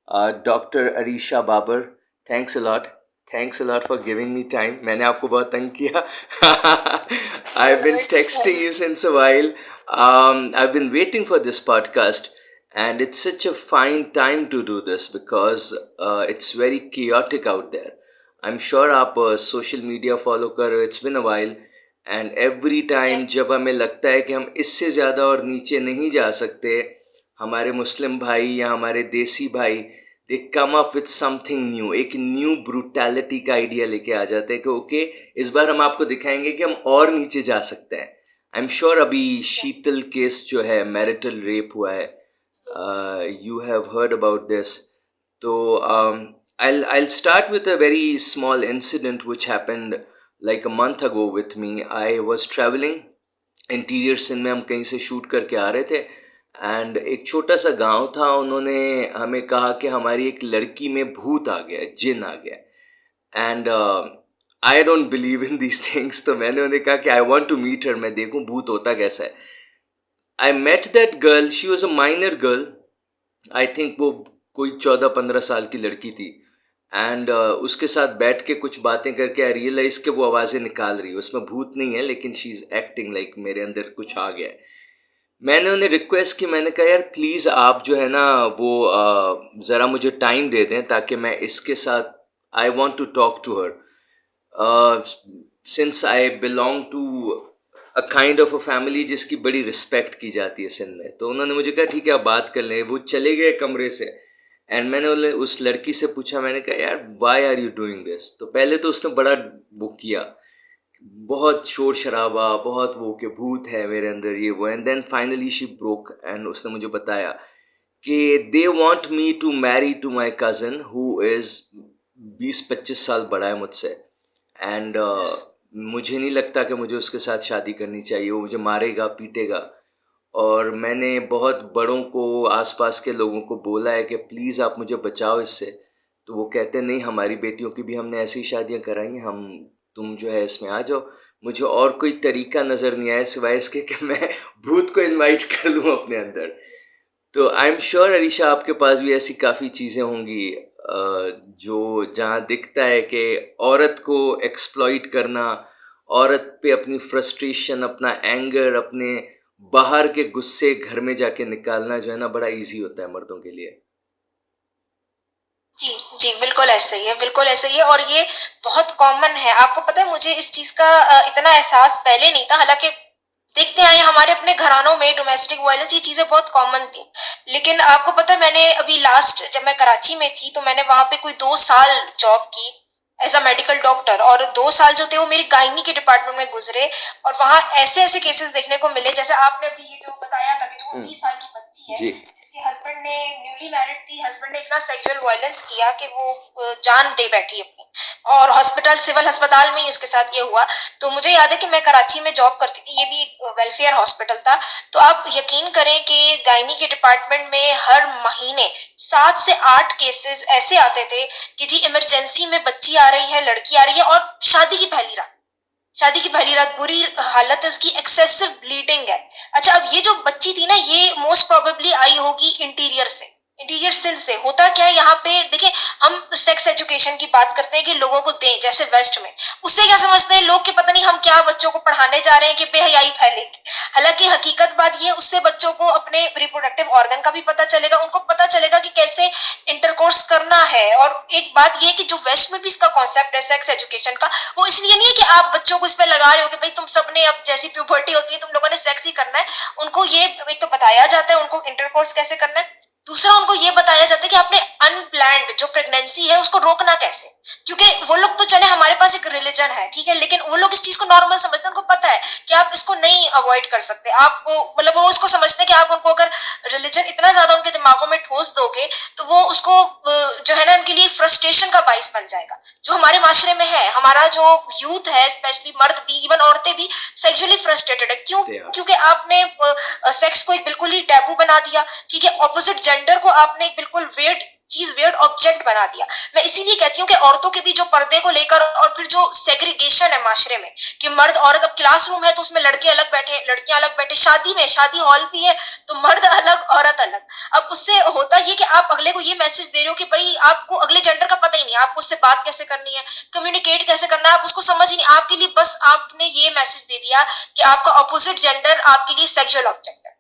Dr. Arisha Babar, thanks a lot. Thanks a lot for giving me time. मैंने आपको बहुत तंग किया. I've been texting you since a while. I've been waiting for this podcast, and it's such a fine time to do this because it's very chaotic out there. I'm sure आप social media follow कर रहे हो. It's been a while, and every time जब हमें लगता है कि हम इससे ज़्यादा और नीचे नहीं जा सकते, हमारे मुस्लिम भाई या हमारे देसी भाई they come up with something new, एक न्यू ब्रूटैलिटी का आइडिया लेके आ जाते हैं कि ओके इस बार हम आपको दिखाएंगे कि हम और नीचे जा सकते हैं. आई एम श्योर अभी शीतल केस जो है मैरिटल रेप हुआ है, you have heard about this. तो I'll start with a very small incident which happened like a month ago with me. I was traveling interior scene में, हम कहीं से शूट करके आ रहे थे एंड एक छोटा सा गांव था. उन्होंने हमें कहा कि हमारी एक लड़की में भूत आ गया, जिन आ गया. And I don't believe in these things. तो मैंने उन्हें कहा कि I want to meet her, मैं देखूं भूत होता कैसा है. I met that girl, she was a minor girl. I think वो कोई 14-15 साल की लड़की थी. एंड उसके साथ बैठ के कुछ बातें करके आई रियलाइज कि वो आवाज़ें निकाल रही है. उसमें भूत नहीं है लेकिन शी इज़ एक्टिंग लाइक मेरे अंदर कुछ आ गया है. मैंने उन्हें रिक्वेस्ट की, मैंने कहा यार प्लीज़ आप जो है ना वो ज़रा मुझे टाइम दे दें ताकि मैं इसके साथ, I want to talk to her. Since I belong to a kind of a family जिसकी बड़ी रिस्पेक्ट की जाती है सिंध में. तो उन्होंने मुझे कहा ठीक है आप बात कर लें. वो चले गए कमरे से एंड मैंने उस लड़की से पूछा, मैंने कहा यार why are you doing this. तो पहले तो उसने बड़ा वो किया, बहुत शोर शराबा, बहुत वो कि भूत है मेरे अंदर ये वो. And then finally she broke and उसने मुझे बताया कि they want me to marry to my cousin who is 20-25 साल बड़ा है मुझसे. एंड मुझे नहीं लगता कि मुझे उसके साथ शादी करनी चाहिए, वो मुझे मारेगा पीटेगा. और मैंने बहुत बड़ों को, आसपास के लोगों को बोला है कि प्लीज़ आप मुझे बचाओ इससे. तो वो कहते नहीं, हमारी बेटियों की भी हमने ऐसी शादियां कराई हैं, हम तुम जो है इसमें आ जाओ. मुझे और कोई तरीका नज़र नहीं आया सिवाय इसके कि मैं भूत को इनवाइट कर लूँ अपने अंदर. तो आई एम श्योर अरीशा आपके पास भी ऐसी काफ़ी चीज़ें होंगी जो जहाँ दिखता है कि औरत को एक्सप्लॉइट करना, औरत पे अपनी फ्रस्ट्रेशन, अपना एंगर, अपने बाहर के गुस्से घर में जाके निकालना जो है ना बड़ा इजी होता है मर्दों के लिए. जी जी, बिल्कुल ऐसा ही है, बिल्कुल ऐसा ही है. और ये बहुत कॉमन है. आपको पता है मुझे इस चीज का इतना एहसास पहले नहीं था. हालांकि देखते आए हमारे अपने घरानों में डोमेस्टिक वायलेंस ये चीजें बहुत कॉमन थी. लेकिन आपको पता है मैंने अभी लास्ट जब मैं कराची में थी तो मैंने वहां पे कोई 2 साल जॉब की एज अ मेडिकल डॉक्टर. और 2 साल जो थे वो मेरी गायनी के डिपार्टमेंट में गुजरे. और वहां ऐसे ऐसे केसेस देखने को मिले जैसे आपने अभी ये जो बताया था कि जो 20 साल की बच्ची है जी जिसके हस्बैंड ने, न्यूली मैरिड थी, हस्बैंड ने इतना सेक्सुअल वायलेंस किया कि वो जान दे बैठी अपनी. और हॉस्पिटल, सिविल अस्पताल में ही उसके साथ ये हुआ. तो मुझे याद है कि मैं कराची में जॉब करती थी, ये भी वेलफेयर हॉस्पिटल था. तो आप यकीन करें कि गायनी के डिपार्टमेंट में हर महीने 7 से 8 केसेस ऐसे आते थे कि जी इमरजेंसी में बच्ची आ रही है, लड़की आ रही है और शादी की पहली रात, शादी की पहली रात बुरी हालत है उसकी, एक्सेसिव ब्लीडिंग है. अच्छा, अब ये जो बच्ची थी ना ये मोस्ट प्रोबेबली आई होगी इंटीरियर से, इंटीरियर सिंध से. होता क्या है यहाँ पे देखिए, हम सेक्स एजुकेशन की बात करते हैं कि लोगों को दें जैसे वेस्ट में, उससे क्या समझते हैं लोग कि पता नहीं हम क्या बच्चों को पढ़ाने जा रहे हैं कि बेहयाई फैलेगी. हालांकि हकीकत बात ये, उससे बच्चों को अपने रिप्रोडक्टिव ऑर्गन का भी पता चलेगा, उनको पता चलेगा कि कैसे इंटरकोर्स करना है. और एक बात ये कि जो वेस्ट में भी इसका कॉन्सेप्ट है सेक्स एजुकेशन का, वो इसलिए नहीं है कि आप बच्चों को इस पे लगा रहे हो कि भाई तुम सबने अब जैसी प्यूबर्टी होती है तुम लोगों ने सेक्स ही करना है. उनको ये एक तो बताया जाता है उनको इंटरकोर्स कैसे करना है, दूसरा उनको ये बताया जाता है कि आपने अनप्लान्ड जो प्रेगनेंसी है उसको रोकना कैसे. क्योंकि वो लोग तो चले हमारे पास एक रिलीजन है ठीक है, लेकिन वो लोग इस चीज को नॉर्मल समझते हैं. उनको पता है कि आप इसको नहीं अवॉइड कर सकते. आप मतलब वो उसको समझते हैं कि आप उनको अगर रिलीजन इतना ज्यादा उनके दिमागों में ठोस दोगे तो वो उसको जो है ना उनके लिए फ्रस्ट्रेशन का बाइस बन जाएगा. जो हमारे माशरे में है, हमारा जो यूथ है, स्पेशली मर्द भी, इवन औरतें भी सेक्सुअली फ्रस्ट्रेटेड है. क्यों? क्योंकि आपने सेक्स को एक बिल्कुल ही टैबू बना दिया. ठीक है, ऑपोजिट जेंडर को आपने एक बिल्कुल वेट चीज वियर्ड ऑब्जेक्ट बना दिया। मैं इसीलिए कहती हूँ कि औरतों के भी जो पर्दे को लेकर और फिर जो सेग्रीगेशन है माशरे में कि मर्द औरत, अब क्लासरूम है तो उसमें लड़के अलग बैठे लड़कियां अलग बैठे, शादी में शादी हॉल भी है तो मर्द अलग औरत अलग। अब उससे होता ये कि आप अगले को ये मैसेज दे रहे हो कि भाई आपको अगले जेंडर का पता ही नहीं, आपको उससे बात कैसे करनी है, कम्युनिकेट कैसे करना है, आप उसको समझ ही नहीं, आपके लिए बस आपने ये मैसेज दे दिया कि आपका ऑपोजिट जेंडर आपके लिए सेक्सुअल ऑब्जेक्ट है।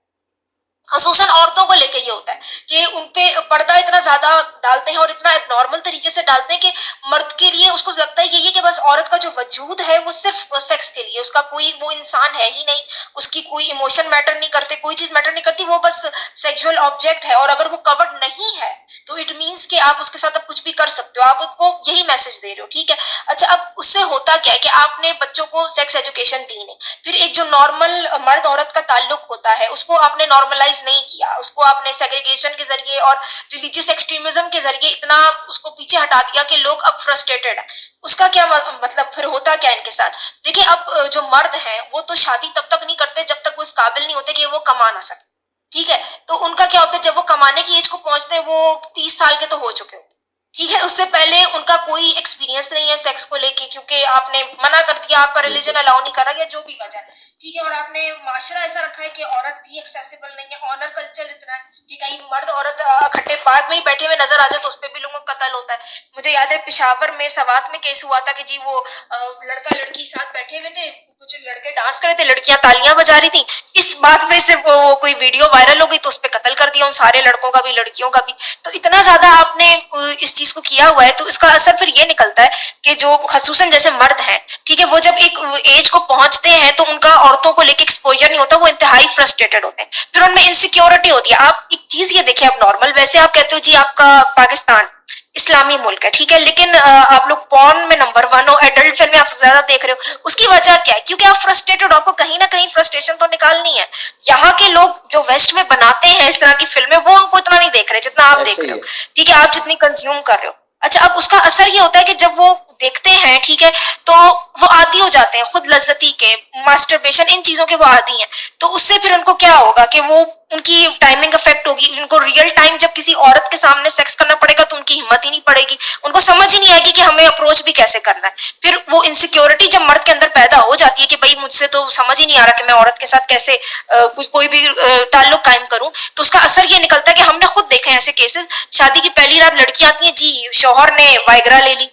खसूसन औरतों को लेके ये होता है कि उनपे पर्दा इतना ज्यादा डालते हैं और इतना नॉर्मल तरीके से डालते हैं कि मर्द के लिए उसको लगता है ये कि बस औरत का जो वजूद है वो सिर्फ सेक्स के लिए, उसका कोई वो इंसान है ही नहीं, उसकी कोई इमोशन मैटर नहीं करते, कोई चीज मैटर नहीं करती, वो बस सेक्सुअल ऑब्जेक्ट है। और अगर वो कवर्ड नहीं है तो इट मीन्स कि आप उसके साथ अब कुछ भी कर सकते हो, आप उसको यही मैसेज दे रहे हो, ठीक है। अच्छा, अब उससे होता क्या है कि आपने बच्चों को सेक्स एजुकेशन दी नहीं, फिर एक जो नॉर्मल मर्द औरत का ताल्लुक होता है उसको आपने नॉर्मलाइज नहीं किया, उसको आपने सेग्रीगेशन के जरिए और रिलीजियस एक्सट्रीमिज्म के जरिए इतना उसको पीछे हटा दिया कि लोग अब फ्रस्ट्रेटेड है। उसका क्या मतलब फिर होता क्या है इनके साथ? देखिए, अब जो मर्द हैं वो तो शादी तब तक नहीं करते जब तक वो इस काबिल नहीं होते कि वो कमा ना सके, ठीक है। तो उनका क्या होता है, जब वो कमाने की एज को पहुंचते हैं वो 30 साल के तो हो चुके होते हैं, ठीक है। उससे पहले उनका कोई एक्सपीरियंस नहीं है सेक्स को लेके, क्योंकि आपने मना कर दिया, आपका रिलीजन अलाउ नहीं कर रहा, या जो भी वजह है, ठीक है। और आपने माशरा ऐसा रखा है कि औरत भी एक्सेसिबल नहीं है, ऑनर कल्चर इतना है कि कहीं मर्द औरत इकट्ठे पार्क में ही बैठे हुए नजर आ जाए तो उस पर भी लोगों का कत्ल होता है। मुझे याद है पेशावर में सवात में केस हुआ था कि जी वो लड़का लड़की साथ बैठे हुए थे, कुछ लड़के डांस कर रहे थे, लड़कियां तालियां बजा रही थी, इस बात पे से वो कोई वीडियो वायरल हो गई तो उस पे कत्ल कर दिया उन सारे लड़कों का भी लड़कियों का भी। तो इतना ज्यादा आपने इस चीज को किया हुआ है, तो इसका असर फिर ये निकलता है कि जो खसूसन जैसे मर्द हैं, ठीक है, वो जब एक एज को पहुंचते हैं तो उनका औरतों को लेके एक्सपोजर नहीं होता, वो इंतहाई फ्रस्ट्रेटेड होते हैं, फिर उनमें इनसिक्योरिटी होती है। आप एक चीज ये देखिए, अब नॉर्मल वैसे आप कहते हो जी आपका पाकिस्तान इस्लामी मुल्क है, ठीक है, लेकिन आप लोग पॉर्न में नंबर 1 हो, एडल्ट फिल्में आप सबसे ज्यादा देख रहे हो, उसकी वजह क्या है? क्योंकि आप फ्रस्ट्रेटेड हो, आपको कहीं ना कहीं फ्रस्ट्रेशन तो निकालनी है। यहाँ के लोग जो वेस्ट में बनाते हैं इस तरह की फिल्में, वो उनको इतना नहीं देख रहे जितना आप देख ऐसे रहे ही हो, है। ठीक है, आप जितनी कंज्यूम कर रहे हो। अच्छा, अब उसका असर ये होता है कि जब वो देखते हैं, ठीक है, तो वो आदी हो जाते हैं खुद लज्जती के, मास्टरबेशन, इन चीजों के वो आदी हैं। तो उससे फिर उनको क्या होगा कि वो उनकी टाइमिंग अफेक्ट होगी, उनको रियल टाइम जब किसी औरत के सामने सेक्स करना पड़ेगा तो उनकी हिम्मत ही नहीं पड़ेगी, उनको समझ ही नहीं आएगी कि हमें अप्रोच भी कैसे करना है। फिर वो इनसिक्योरिटी जब मर्द के अंदर पैदा हो जाती है कि भाई मुझसे तो समझ ही नहीं आ रहा कि मैं औरत के साथ कैसे कोई भी ताल्लुक कायम करूं, तो उसका असर ये निकलता है कि हमने खुद देखे हैं ऐसे केसेस, शादी की पहली रात लड़की आती है जी शौहर ने वाइग्रा ले ली,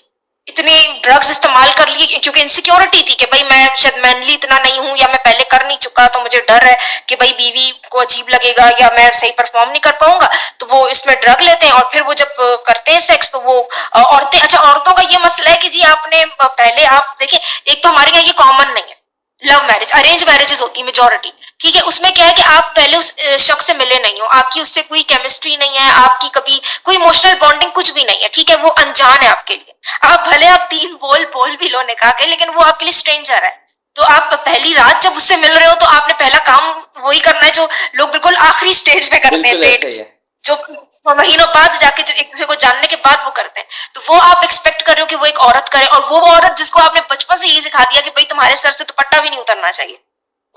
इतने ड्रग्स इस्तेमाल कर लिए क्योंकि इनसिक्योरिटी थी कि भाई मैं शायद मैनली इतना नहीं हूं, या मैं पहले कर नहीं चुका तो मुझे डर है कि भाई बीवी को अजीब लगेगा या मैं सही परफॉर्म नहीं कर पाऊंगा, तो वो इसमें ड्रग लेते हैं। और फिर वो जब करते हैं सेक्स तो वो औरतें, अच्छा औरतों का ये मसला है कि जी आपने पहले, आप देखिए, एक तो हमारे यहाँ ये कॉमन नहीं है, लव मैरिज, अरेंज मैरिजेस होती है मेजोरिटी, ठीक है, उसमें क्या है कि आप पहले उस शख्स से मिले नहीं हो, आपकी उससे कोई केमिस्ट्री नहीं है, आपकी कभी कोई इमोशनल बॉन्डिंग कुछ भी नहीं है, ठीक है, वो अनजान है आपके लिए, आप भले आप 3 बोल बोल भी लो निकाह के, लेकिन वो आपके लिए स्ट्रेंजर है। तो आप पहली रात जब उससे मिल रहे हो तो आपने पहला काम वही करना है जो लोग बिल्कुल आखिरी स्टेज पे करते हैं, बिल्कुल डेट ऐसा ही है। जो महीनों बाद जाके जो एक दूसरे को जानने के बाद वो करते हैं, तो वो आप एक्सपेक्ट कर रहे हो कि वो एक औरत करे, और वो औरत जिसको आपने बचपन से यही सिखा दिया कि भाई तुम्हारे सर से दुपट्टा भी नहीं उतरना चाहिए,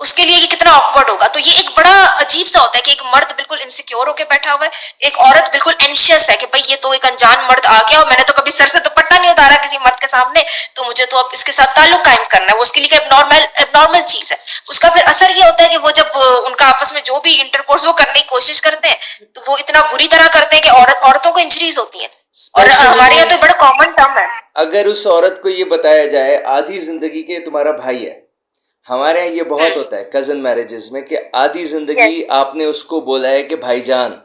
उसके लिए ये कितना ऑकवर्ड होगा। तो ये एक बड़ा अजीब सा होता है कि एक मर्द बिल्कुल इनसिक्योर होके बैठा हुआ है, एक औरत बिल्कुल एंशियस है कि भाई ये तो एक अनजान मर्द आ गया और मैंने तो कभी सर से दुपट्टा नहीं उतारा किसी मर्द के सामने, तो मुझे तो अब इसके साथ ताल्लुक कायम करना है, वो उसके लिए एबनॉर्मल चीज है। उसका फिर असर ये होता है कि वो जब उनका आपस में जो भी इंटरकोर्स वो करने की कोशिश करते हैं तो वो इतना बुरी तरह करते हैं कि औरतों को इंजरीज होती है। और हमारे यहाँ तो बड़ा कॉमन टर्म है। अगर उस औरत को ये बताया जाए आधी जिंदगी के तुम्हारा भाई है, हमारे यहाँ ये बहुत होता है कजन मैरिजेस में कि आधी जिंदगी आपने उसको बोला है कि भाईजान,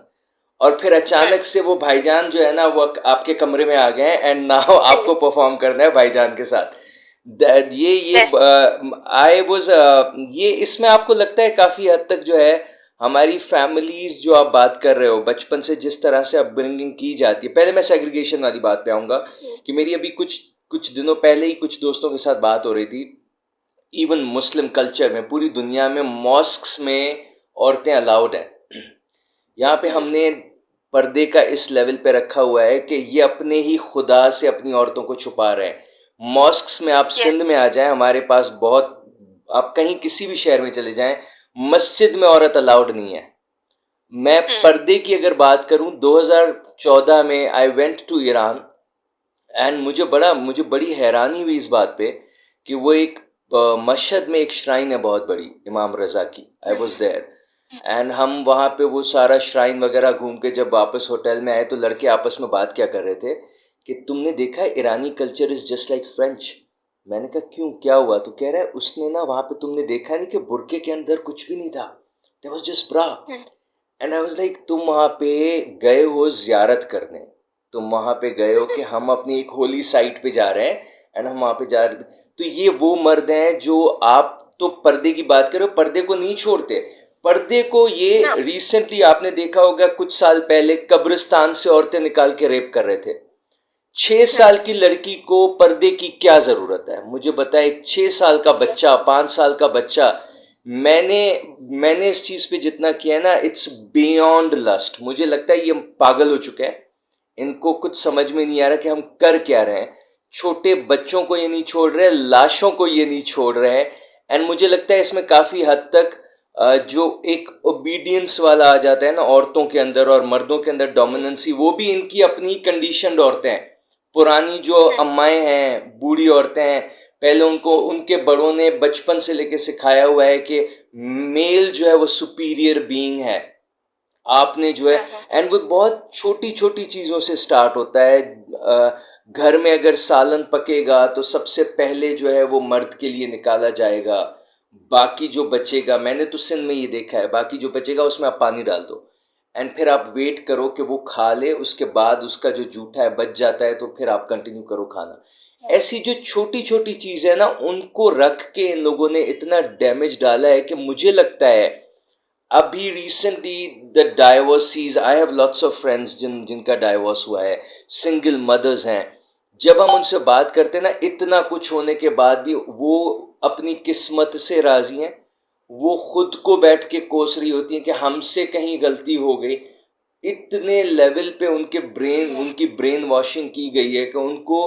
और फिर अचानक से वो भाईजान जो है ना वो आपके कमरे में आ गए एंड नाउ आपको परफॉर्म करना है भाईजान के साथ। ये आई वाज ये इसमें आपको लगता है काफी हद तक जो है हमारी फैमिलीज, जो आप बात कर रहे हो बचपन से जिस तरह से अपब्रिंगिंग की जाती है, पहले मैं सेग्रीगेशन वाली बात पे आऊंगा कि मेरी अभी कुछ दिनों पहले ही कुछ दोस्तों के साथ बात हो रही थी, इवन मुस्लिम कल्चर में पूरी दुनिया में मॉस्क्स में औरतें अलाउड हैं। यहाँ पे हमने पर्दे का इस लेवल पे रखा हुआ है कि ये अपने ही खुदा से अपनी औरतों को छुपा रहे हैं। मॉस्क्स में आप सिंध में आ जाएं, हमारे पास बहुत, आप कहीं किसी भी शहर में चले जाएं, मस्जिद में औरत अलाउड नहीं है। मैं पर्दे की अगर बात करूं, 2014 में I went to Iran, and मुझे बड़ी हैरानी हुई इस बात पे कि वो एक मशहद में एक श्राइन है बहुत बड़ी, इमाम रज़ा की। आई वॉज देयर, एंड हम वहाँ पे वो सारा श्राइन वगैरह घूम के जब वापस होटल में आए तो लड़के आपस में बात क्या कर रहे थे कि तुमने देखा है ईरानी culture is just like French. मैंने कहा क्यों, क्या हुआ? तो कह रहा है उसने ना वहाँ पे, तुमने देखा नहीं कि बुरके के अंदर कुछ भी नहीं था, there was just bra. And I was like, तुम वहाँ पे गए हो ज़ियारत करने, तुम वहाँ पे गए हो कि हम अपनी एक होली साइट पे जा रहे हैं, एंड हम वहाँ पे जा रहे, तो ये वो मर्द हैं जो, आप तो पर्दे की बात करो, पर्दे को नहीं छोड़ते। पर्दे को ये रिसेंटली आपने देखा होगा, कुछ साल पहले कब्रिस्तान से औरतें निकाल के रेप कर रहे थे। 6 साल की लड़की को पर्दे की क्या जरूरत है? मुझे बताए, 6 साल का बच्चा, 5 साल का बच्चा, मैंने मैंने इस चीज पे जितना किया है ना, इट्स बियॉन्ड लस्ट। मुझे लगता है ये पागल हो चुके हैं, इनको कुछ समझ में नहीं आ रहा कि हम कर क्या रहे हैं। छोटे बच्चों को ये नहीं छोड़ रहे, लाशों को ये नहीं छोड़ रहे हैं। एंड मुझे लगता है इसमें काफी हद तक जो एक ओबीडियंस वाला आ जाता है ना औरतों के अंदर और मर्दों के अंदर, डोमिनेंसी, वो भी इनकी अपनी कंडीशनड औरतें हैं। पुरानी जो अम्माएं हैं, बूढ़ी औरतें हैं, पहले उनको उनके बड़ों ने बचपन से लेके सिखाया हुआ है कि मेल जो है वो सुपीरियर बीइंग है, आपने जो है, एंड वो बहुत छोटी छोटी चीजों से स्टार्ट होता है। घर में अगर सालन पकेगा तो सबसे पहले जो है वो मर्द के लिए निकाला जाएगा, बाकी जो बचेगा, मैंने तो सिंध में ये देखा है, बाकी जो बचेगा उसमें आप पानी डाल दो, एंड फिर आप वेट करो कि वो खा ले, उसके बाद उसका जो जूठा है बच जाता है तो फिर आप कंटिन्यू करो खाना। ऐसी जो छोटी छोटी चीज़ है ना, उनको रख के इन लोगों ने इतना डैमेज डाला है कि मुझे लगता है अभी recently the divorcees, I have lots of friends जिनका डाइवोर्स हुआ है, सिंगल मदर्स हैं। जब हम उनसे बात करते हैं ना, इतना कुछ होने के बाद भी वो अपनी किस्मत से राजी हैं। वो खुद को बैठ के कोस रही होती हैं कि हमसे कहीं गलती हो गई। इतने लेवल पे उनकी ब्रेन वॉशिंग की गई है कि उनको,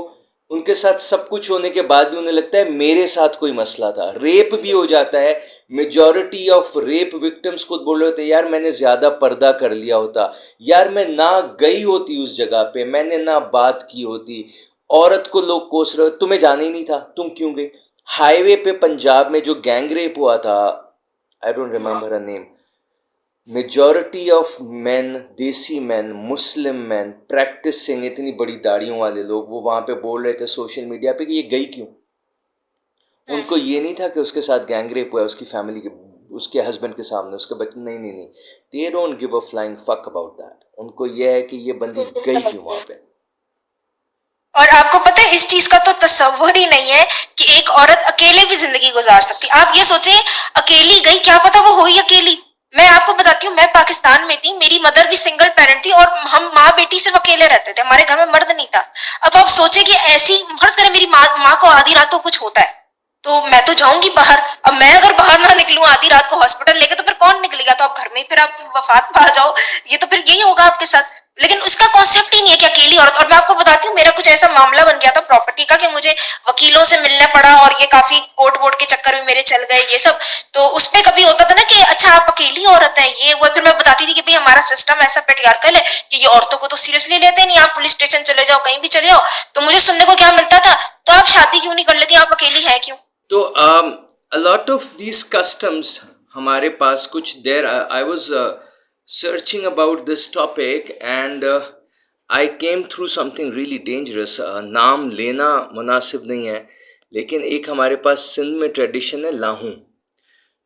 उनके साथ सब कुछ होने के बाद भी उन्हें लगता है मेरे साथ कोई मसला था। रेप भी हो जाता है, मेजॉरिटी ऑफ रेप विक्टिम्स खुद बोल रहे होते हैं, यार मैंने ज्यादा पर्दा कर लिया होता, यार मैं ना गई होती उस जगह पे, मैंने ना बात की होती। औरत को लोग कोस रहे हो, तुम्हें जाना ही नहीं था, तुम क्यों गई? हाईवे पे पंजाब में जो गैंग रेप हुआ था, I don't remember a name, majority of man, देसी मैन, मुस्लिम मैन, प्रैक्टिसिंग, इतनी बड़ी दाढ़ियों वाले लोग, वो वहां पे बोल रहे थे सोशल मीडिया पे कि ये गई क्यों। उनको ये नहीं था कि उसके साथ गैंग रेप हुआ है, उसकी फैमिली के, उसके हस्बैंड के सामने, उसके बच्चे, नहीं नहीं नहीं, they don't give a flying fuck about that. उनको ये है कि ये बंदी गई क्यों वहां पे। और आपको पता है इस चीज का तो तस्वुर ही नहीं है कि एक औरत अकेले भी जिंदगी गुजार सकती। आप ये सोचें, अकेली गई, क्या पता वो हुई अकेली। मैं आपको बताती हूँ, मैं पाकिस्तान में थी, मेरी मदर भी सिंगल पेरेंट थी और हम माँ बेटी सिर्फ अकेले रहते थे, हमारे घर में मर्द नहीं था। अब आप सोचे कि ऐसी, फर्ज करें मेरी माँ को आधी रात को कुछ होता है तो मैं तो जाऊंगी बाहर। अब मैं अगर बाहर ना निकलूं आधी रात को हॉस्पिटल लेके, तो फिर कौन निकलेगा? तो आप घर में ही फिर आप वफात पा जाओ, ये तो फिर यही होगा आपके साथ। लेकिन उसका कॉन्सेप्ट ही नहीं है कि अकेली औरत। और मैं आपको बताती हूँ, मेरा कुछ ऐसा मामला बन गया था प्रॉपर्टी का कि मुझे वकीलों से मिलना पड़ा और ये काफी कोर्ट वोट के चक्कर में मेरे चल गए ये सब। तो उसपे कभी होता था ना कि अच्छा आप अकेली औरत है, ये वो, फिर मैं बताती थी कि भाई हमारा सिस्टम ऐसा पेट्रियार्कल है कि ये औरतों को तो सीरियसली लेते नहीं, आप पुलिस स्टेशन चले जाओ, कहीं भी चले जाओ। तो मुझे सुनने को क्या मिलता था, तो आप शादी क्यों नहीं कर लेती, आप अकेली हैं क्यों? तो a lot of these customs हमारे पास कुछ देर, I was searching about this topic and I came through something really dangerous. नाम लेना मुनासिब नहीं है, लेकिन एक हमारे पास सिंध में ट्रेडिशन है लाहूं।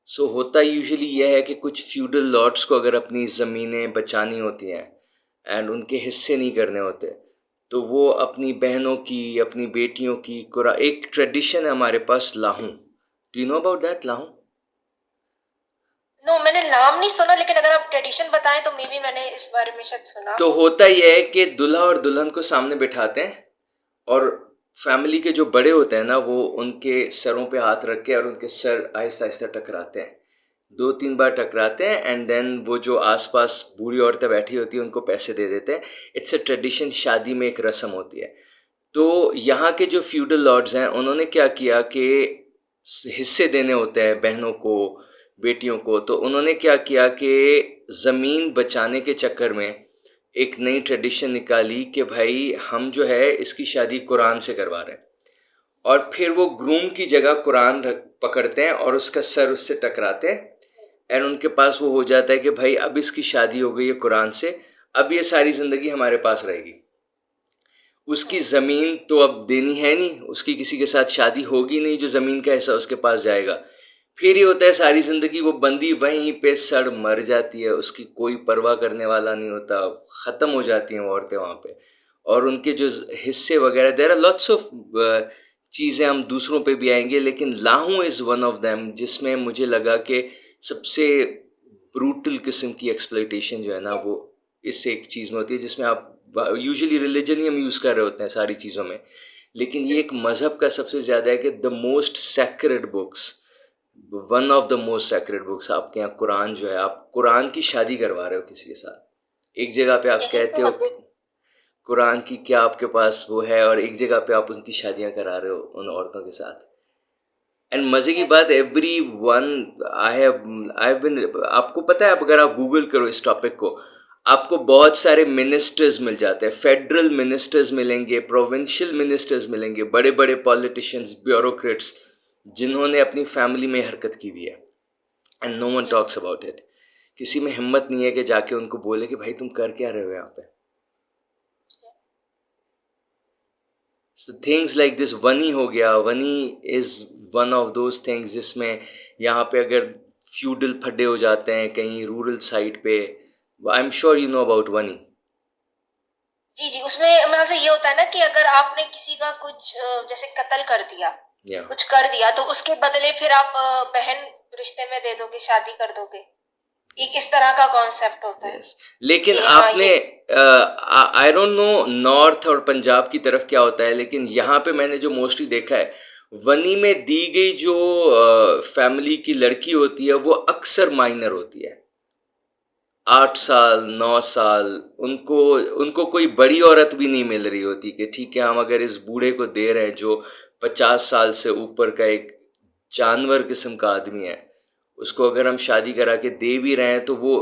सो होता यूजुअली यह है कि कुछ फ्यूडल लॉर्ड्स को अगर अपनी ज़मीनें बचानी होती हैं एंड उनके हिस्से नहीं करने होते, तो वो अपनी बहनों की, अपनी बेटियों की कुरा, एक ट्रेडिशन है हमारे पास लाहूं। Do you know about that लाहूं? नो, मैंने नाम नहीं सुना, लेकिन अगर आप ट्रेडिशन बताएं तो मे बी मैंने इस बारे में शायद सुना तो होता यह है कि दूल्हा और दुल्हन को सामने बिठाते हैं और फैमिली के जो बड़े होते हैं ना, वो उनके सरों पे हाथ रख के और उनके सर आहिस्ता आहिस्ता टकराते हैं, 2-3 बार टकराते हैं, एंड देन वो जो आसपास बूढ़ी औरतें बैठी होती हैं उनको पैसे दे देते हैं। इट्स अ ट्रेडिशन, शादी में एक रस्म होती है। तो यहाँ के जो फ्यूडल लॉर्ड्स हैं उन्होंने क्या किया कि हिस्से देने होते हैं बहनों को, बेटियों को। तो उन्होंने क्या किया कि ज़मीन बचाने के चक्कर में एक नई ट्रेडिशन निकाली कि भाई हम जो है इसकी शादी कुरान से करवा रहे हैं, और फिर वो ग्रूम की जगह कुरान पकड़ते हैं और उसका सर उससे टकराते हैं, एंड उनके पास वो हो जाता है कि भाई अब इसकी शादी हो गई है कुरान से, अब ये सारी ज़िंदगी हमारे पास रहेगी। उसकी ज़मीन तो अब देनी है नहीं, उसकी किसी के साथ शादी होगी नहीं जो ज़मीन का हिस्सा उसके पास जाएगा। फिर ये होता है सारी ज़िंदगी वो बंदी वहीं पे सड़ मर जाती है, उसकी कोई परवाह करने वाला नहीं होता, ख़त्म हो जाती हैं वो औरतें वहाँ पे। और उनके जो हिस्से वगैरह, देयर आर लॉट्स ऑफ चीज़ें, हम दूसरों पे भी आएंगे, लेकिन लाहू इज़ वन ऑफ देम जिसमें मुझे लगा कि सबसे ब्रूटल किस्म की एक्सप्लॉइटेशन जो है ना वो इस एक चीज़ में होती है, जिसमें आप यूजुअली रिलीजन ही हम यूज़ कर रहे होते हैं सारी चीज़ों में, लेकिन ये एक मज़हब का सबसे ज़्यादा है कि the most sacred books, one of the most sacred books आपके यहाँ कुरान जो है, आप कुरान की शादी करवा रहे हो किसी के साथ। एक जगह पे आप यही कहते तो हो मतलब कुरान की क्या आपके पास वो है, और एक जगह पे आप उनकी शादियां करा रहे हो उन औरतों के साथ। एंड मजे की बात, every one I have been, आपको पता है, अब अगर आप गूगल करो इस टॉपिक को, आपको बहुत सारे मिनिस्टर्स मिल जाते हैं, फेडरल मिनिस्टर्स मिलेंगे, प्रोविंशियल मिनिस्टर्स मिलेंगे, बड़े बड़े पॉलिटिशियंस, ब्यूरोक्रेट्स, जिन्होंने अपनी फैमिली में हरकत की हुई है, and no one talks about it. किसी में हिम्मत नहीं है कि जाके उनको बोले कि भाई तुम कर क्या रहे हो यहाँ पे। So things like this, वनी हो गया, वनी is one of those things जिसमें यहाँ पे अगर फ्यूडल फड्डे हो जाते हैं कहीं रूरल साइड पे, I am sure you know about वनी। जी जी, उसमें मतलब ये होता है ना कि अगर आपने किसी का कुछ जैसे कत्ल कर दिया, या कुछ कर दिया, तो उसके बदले फिर आप बहन रिश्ते में दे दोगे, शादी कर दोगे। एक इस तरह का कॉन्सेप्ट होता है यस, लेकिन कि हाँ आपने, ये आई डोंट नो नॉर्थ और पंजाब की तरफ क्या होता है, लेकिन यहाँ पे मैंने जो मोस्टली देखा है, वनी में दी गई जो फैमिली की लड़की होती है वो अक्सर माइनर होती है, 8 साल 9 साल, उनको उनको कोई बड़ी औरत भी नहीं मिल रही होती कि ठीक है हम अगर इस बूढ़े को दे रहे हैं जो 50 साल से ऊपर का एक जानवर किस्म का आदमी है, उसको अगर हम शादी करा के दे भी रहे हैं तो वो,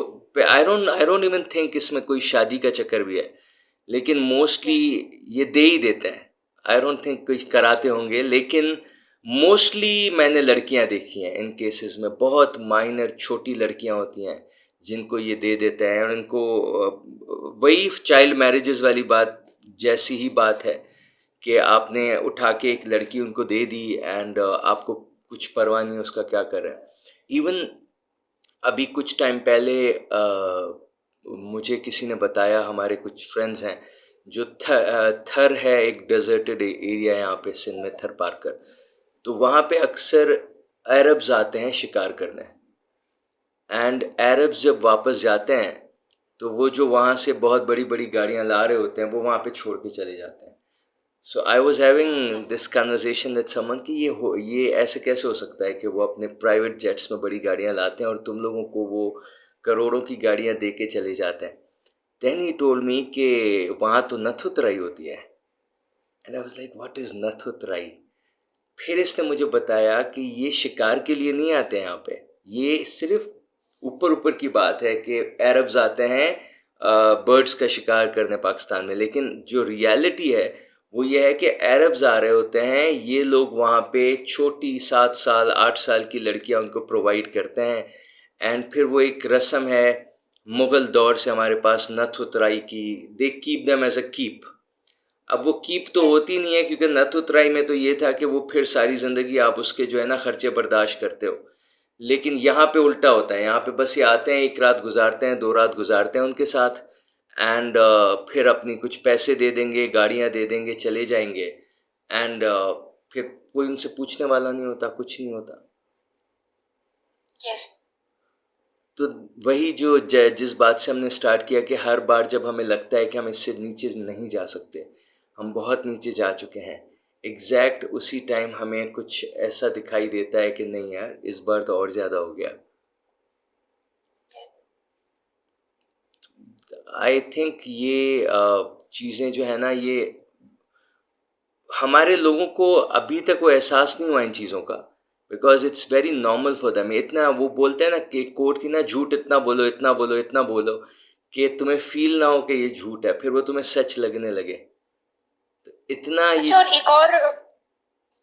आई डोंट इवन थिंक इसमें कोई शादी का चक्कर भी है, लेकिन मोस्टली ये दे ही देते हैं। आई डोंट थिंक कुछ कराते होंगे, लेकिन मोस्टली मैंने लड़कियां देखी हैं इन केसेस में, बहुत माइनर छोटी लड़कियां होती हैं जिनको ये दे देते हैं, और इनको वही चाइल्ड मैरिजेस वाली बात जैसी ही बात है कि आपने उठा के एक लड़की उनको दे दी, एंड आपको कुछ परवाह नहीं उसका क्या कर रहे हैं। इवन अभी कुछ टाइम पहले मुझे किसी ने बताया, हमारे कुछ फ्रेंड्स हैं जो थर है, एक डेजर्टेड एरिया यहाँ पे सिंध में, थर पारकर, तो वहाँ पे अक्सर अरब्स आते हैं शिकार करने, एंड अरब्स जब वापस जाते हैं तो वो जो वहाँ से बहुत बड़ी बड़ी गाड़ियाँ ला रहे होते हैं वो वहाँ पे छोड़ के चले जाते हैं। So I was having this conversation with someone कि ये ऐसे कैसे हो सकता है कि वो अपने प्राइवेट जेट्स में बड़ी गाड़ियाँ लाते हैं और तुम लोगों को वो करोड़ों की गाड़ियाँ दे के चले जाते हैं। देन ही टोल्ड मी कि वहाँ तो नथुतराई होती है, and I was like what is नथुतराई। फिर इसने मुझे बताया कि ये शिकार के लिए नहीं आते हैं यहाँ पे, ये सिर्फ ऊपर ऊपर की बात है कि अरब्स आते हैं बर्ड्स का शिकार करने पाकिस्तान में, लेकिन जो रियलिटी है वो ये है कि अरब्स आ रहे होते हैं, ये लोग वहाँ पे छोटी 7 साल 8 साल की लड़कियाँ उनको प्रोवाइड करते हैं, एंड फिर वो एक रस्म है मुग़ल दौर से हमारे पास नथ उतराई की, they keep them as a keep. अब वो कीप तो होती नहीं है क्योंकि नथ उतराई में तो ये था कि वो फिर सारी ज़िंदगी आप उसके जो है ना खर्चे बर्दाश्त करते हो, लेकिन यहाँ पे उल्टा होता है, यहाँ पे बस ये आते हैं, एक रात गुजारते हैं 2 रात गुजारते हैं उनके साथ, एंड फिर अपनी कुछ पैसे दे देंगे, गाड़ियाँ दे देंगे, चले जाएंगे, एंड फिर कोई उनसे पूछने वाला नहीं होता, कुछ नहीं होता। यस तो वही जो जिस बात से हमने स्टार्ट किया कि हर बार जब हमें लगता है कि हम इससे नीचे नहीं जा सकते, हम बहुत नीचे जा चुके हैं, एग्जैक्ट उसी टाइम हमें कुछ ऐसा दिखाई देता है कि नहीं यार इस बार तो और ज़्यादा हो गया। आई थिंक ये चीज़ें जो है ना, ये हमारे लोगों को अभी तक वो एहसास नहीं हुआ इन चीज़ों का, because it's very normal for them. इतना वो बोलते हैं ना कि कोट थी ना, झूठ इतना बोलो इतना बोलो इतना बोलो कि तुम्हें फील ना हो कि ये झूठ है, फिर वो तुम्हें सच लगने लगे। तो इतना ये अच्छा, और एक और,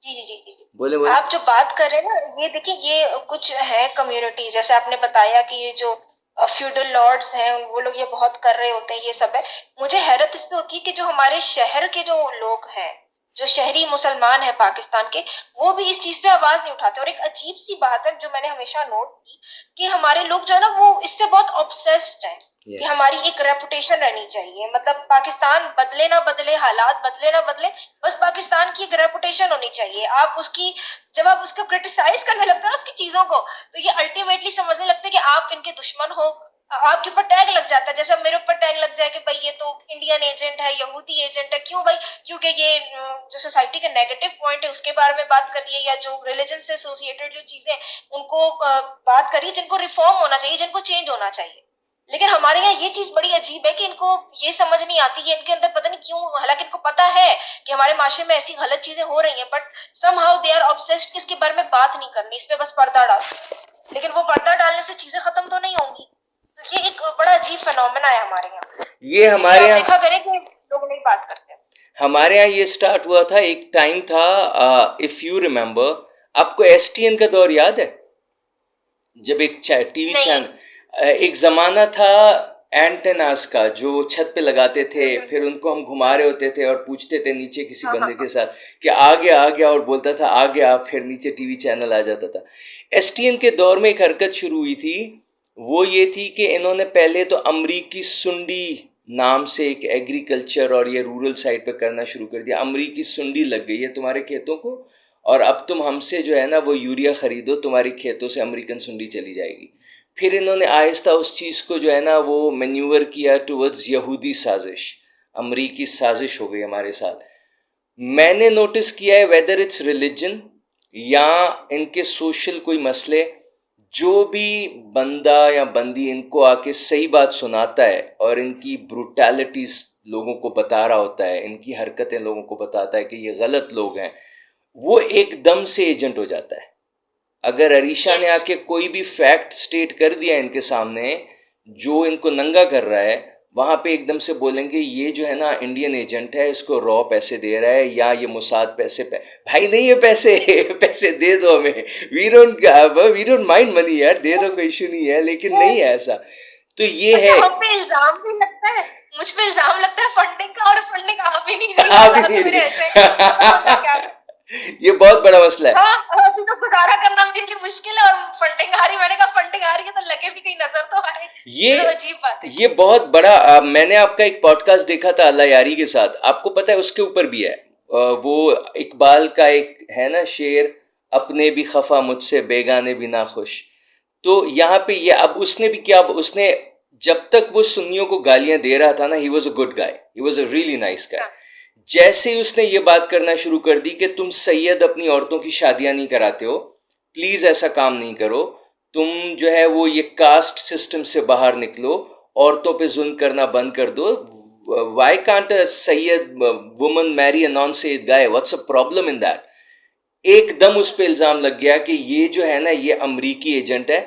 जी जी जी जी जी। बोले बोले। आप जो बात कर रहे हैं ना, ये देखिए, ये कुछ है कम्युनिटी, जैसे आपने बताया कि ये जो फ्यूडल लॉर्ड्स हैं वो लोग ये बहुत कर रहे होते हैं, ये सब है। मुझे हैरत इस पे होती है कि जो हमारे शहर के जो लोग हैं, जो शहरी मुसलमान हैं पाकिस्तान के, वो भी इस चीज पे आवाज नहीं उठाते। और एक अजीब सी बात है जो मैंने हमेशा नोट की, कि हमारे लोग जो है ना वो इससे बहुत ऑब्सेस्ड हैं कि यस हमारी एक रेपुटेशन रहनी चाहिए। मतलब पाकिस्तान बदले ना बदले, हालात बदले ना बदले, बस पाकिस्तान की एक रेपुटेशन होनी चाहिए। आप उसकी, जब आप उसको क्रिटिसाइज करने लगते हैं ना उसकी चीजों को, तो ये अल्टीमेटली समझने लगते हैं कि आप इनके दुश्मन हो। आपके ऊपर टैग लग जाता है, जैसे मेरे ऊपर टैग लग जाए कि भाई ये तो इंडियन एजेंट है, यहूदी एजेंट है। क्यों भाई? क्योंकि ये जो सोसाइटी के नेगेटिव पॉइंट है उसके बारे में बात करिए, या जो रिलीजन से एसोसिएटेड जो चीजें उनको बात करिए, जिनको रिफॉर्म होना चाहिए, जिनको चेंज होना चाहिए। लेकिन हमारे यहाँ ये चीज बड़ी अजीब है कि इनको ये समझ नहीं आती, कि इनके अंदर पता नहीं क्यों, हालांकि इनको पता है कि हमारे माशरे में ऐसी गलत चीजें हो रही हैं, but somehow they are obsessed कि इसके बारे में बात नहीं करनी, इस पे बस पर्दा डाल। लेकिन वो पर्दा डालने से चीजें खत्म तो नहीं होंगी। तो ये एक बड़ा अजीब फिनोमेना है हमारे यहाँ। ये इस चीज पे हमारे आप यहाँ देखा करें कि लोग नहीं बात करते। हमारे यहाँ ये स्टार्ट हुआ था, एक टाइम था, इफ यू रिमेम्बर, आपको एसटीएन का दौर याद है? जब एक टीवी नहीं। चैनल, एक जमाना था एंटेनास का, जो छत पे लगाते थे, फिर उनको हम घुमा रहे होते थे और पूछते थे नीचे किसी हाँ बंदे हाँ के साथ कि आ गया, और बोलता था आ गया, फिर नीचे टीवी चैनल आ जाता था। एसटीएन के दौर में एक हरकत शुरू हुई थी, वो ये थी कि इन्होंने पहले तो अमरीकी सुंडी नाम से एक एग्रीकल्चर और ये रूरल साइड पे करना शुरू कर दिया। अमरीकी सुंडी लग गई है तुम्हारे खेतों को, और अब तुम हमसे जो है ना वो यूरिया खरीदो, तुम्हारी खेतों से अमेरिकन सुंडी चली जाएगी। फिर इन्होंने आहिस्ता उस चीज़ को जो है ना वो मैन्यूवर किया टुवर्ड्स यहूदी साजिश, अमरीकी साजिश हो गई हमारे साथ। मैंने नोटिस किया है, वेदर इट्स रिलीजन या इनके सोशल कोई मसले, जो भी बंदा या बंदी इनको आके सही बात सुनाता है और इनकी ब्रूटैलिटीज लोगों को बता रहा होता है, इनकी हरकतें लोगों को बताता है कि ये गलत लोग हैं, वो एकदम से एजेंट हो जाता है। अगर अरीशा ने यस। आके कोई भी फैक्ट स्टेट कर दिया इनके सामने जो इनको नंगा कर रहा है, वहां पे एकदम से बोलेंगे ये जो है ना इंडियन एजेंट है, इसको रॉ पैसे दे रहा है, या ये मुसाद भाई नहीं है पैसे पैसे दे दो हमें, वी डोंट माइंड मनी यार, दे दो, कोई इशू नहीं है, लेकिन नहीं है ऐसा। तो ये अच्छा, है। हम पे इल्जाम भी लगता है, मुझ पे इल्जाम लगता है फंडिंग का, और फंडिंग आ भी नहीं रही, आ भी हालात नहीं मेरे रही ऐसे हैं कि पता नहीं मैं क्या करूं। ये बहुत बड़ा मसला है। हाँ, अभी तो गुजारा करना मेरे लिए मुश्किल है, और फंडिंग आ रही, मैंने कहा फंडिंग आ रही है तो लगे भी कहीं नजर तो आए। ये ये तो अजीब बात है। ये बहुत बड़ा, मैंने आपका एक पॉडकास्ट देखा था अल्लाह यारी के साथ, आपको पता है उसके ऊपर भी है, वो इकबाल का एक है ना शेर, अपने भी खफा मुझसे बेगाने भी ना खुश। तो यहाँ पे ये अब उसने भी क्या, अब उसने जब तक वो सुन्नियों को गालियां दे रहा था ना, he was a good guy, he was a really nice guy. हाँ। जैसे ही उसने ये बात करना शुरू कर दी कि तुम सैयद अपनी औरतों की शादियां नहीं कराते हो, प्लीज ऐसा काम नहीं करो, तुम जो है वो ये कास्ट सिस्टम से बाहर निकलो, औरतों पे जुल्म करना बंद कर दो, why can't uh Syed woman marry a non Syed guy, what's a problem in that. एकदम उस पे इल्जाम लग गया कि ये जो है ना ये अमरीकी एजेंट है,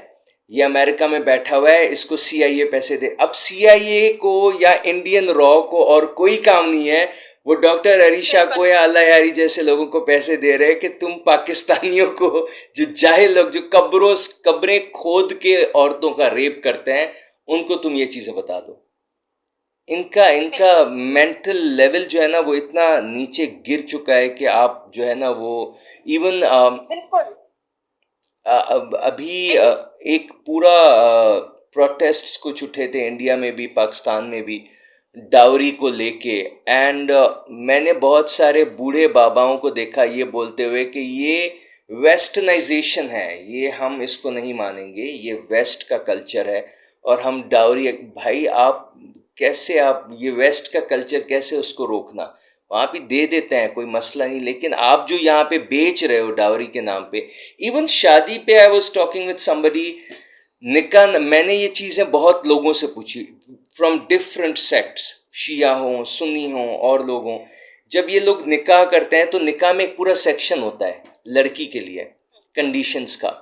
ये अमेरिका में बैठा हुआ है, इसको सीआईए पैसे दे। अब सीआईए को या इंडियन रॉ को और कोई काम नहीं है, वो डॉक्टर अरीशा बिल्कुल। को या अल्लाह यारी जैसे लोगों को पैसे दे रहे हैं कि तुम पाकिस्तानियों को, जो जाहिल लोग जो कब्रें खोद के औरतों का रेप करते हैं, उनको तुम ये चीजें बता दो। इनका इनका बिल्कुल मेंटल लेवल जो है ना वो इतना नीचे गिर चुका है कि आप जो है ना वो इवन बिल्कुल। अभी देखिए। एक पूरा प्रोटेस्ट्स कुछ उठे थे इंडिया में भी, पाकिस्तान में भी, डाउरी को लेके। एंड मैंने बहुत सारे बूढ़े बाबाओं को देखा ये बोलते हुए कि ये वेस्टर्नाइजेशन है, ये हम इसको नहीं मानेंगे, ये वेस्ट का कल्चर है और हम डाउरी। भाई आप कैसे, आप ये वेस्ट का कल्चर कैसे उसको रोकना, वहाँ भी दे देते हैं, कोई मसला नहीं, लेकिन आप जो यहाँ पे बेच रहे हो डावरी के नाम पे, इवन शादी पे, आई वॉज टॉकिंग विद समबडी, निकाह, मैंने ये चीज़ें बहुत लोगों से पूछी फ्रॉम डिफरेंट सेक्ट्स, शिया हों, सुन्नी हों और लोग हों, जब ये लोग निकाह करते हैं तो निकाह में एक पूरा सेक्शन होता है लड़की के लिए, कंडीशंस का।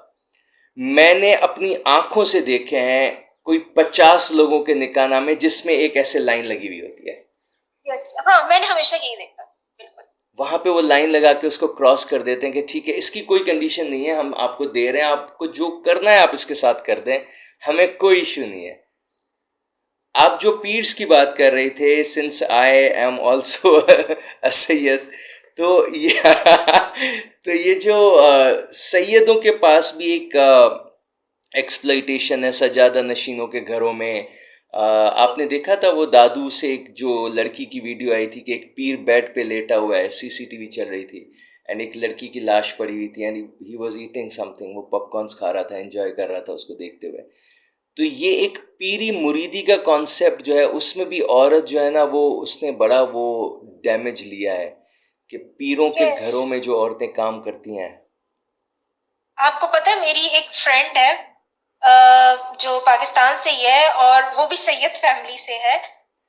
मैंने अपनी आंखों से देखे हैं कोई 50 लोगों के निकाह में जिसमें एक ऐसे लाइन लगी हुई होती है। हाँ, मैंने हमेशा यही देखा, बिल्कुल। वहां पे वो लाइन लगा के उसको क्रॉस कर देते हैं कि ठीक है, इसकी कोई कंडीशन नहीं है, हम आपको दे रहे हैं, आपको जो करना है आप इसके साथ कर दें, हमें कोई इश्यू नहीं है। आप जो पीर्स की बात कर रहे थे, since I am also a Syed, तो ये तो ये जो सैयदों के पास भी एक एक्सप्लॉइटेशन है सजादा नशीनों के घरों में। आपने देखा था वो दादू से एक जो लड़की की वीडियो आई थी कि एक पीर बेड पे लेटा हुआ है, सीसीटीवी चल रही थी, एंड एक लड़की की लाश पड़ी हुई थी, and he was eating something, वो पॉपकॉर्न्स खा रहा था, एंजॉय कर रहा था उसको देखते हुए। तो ये एक पीरी मुरीदी का कॉन्सेप्ट जो है, उसमें भी औरत जो है ना, वो उसने बड़ा वो डैमेज लिया है कि पीरों के यस। घरों में जो औरतें काम करती हैं। आपको पता है, मेरी एक फ्रेंड है जो पाकिस्तान से ही है और वो भी सैयद फैमिली से है।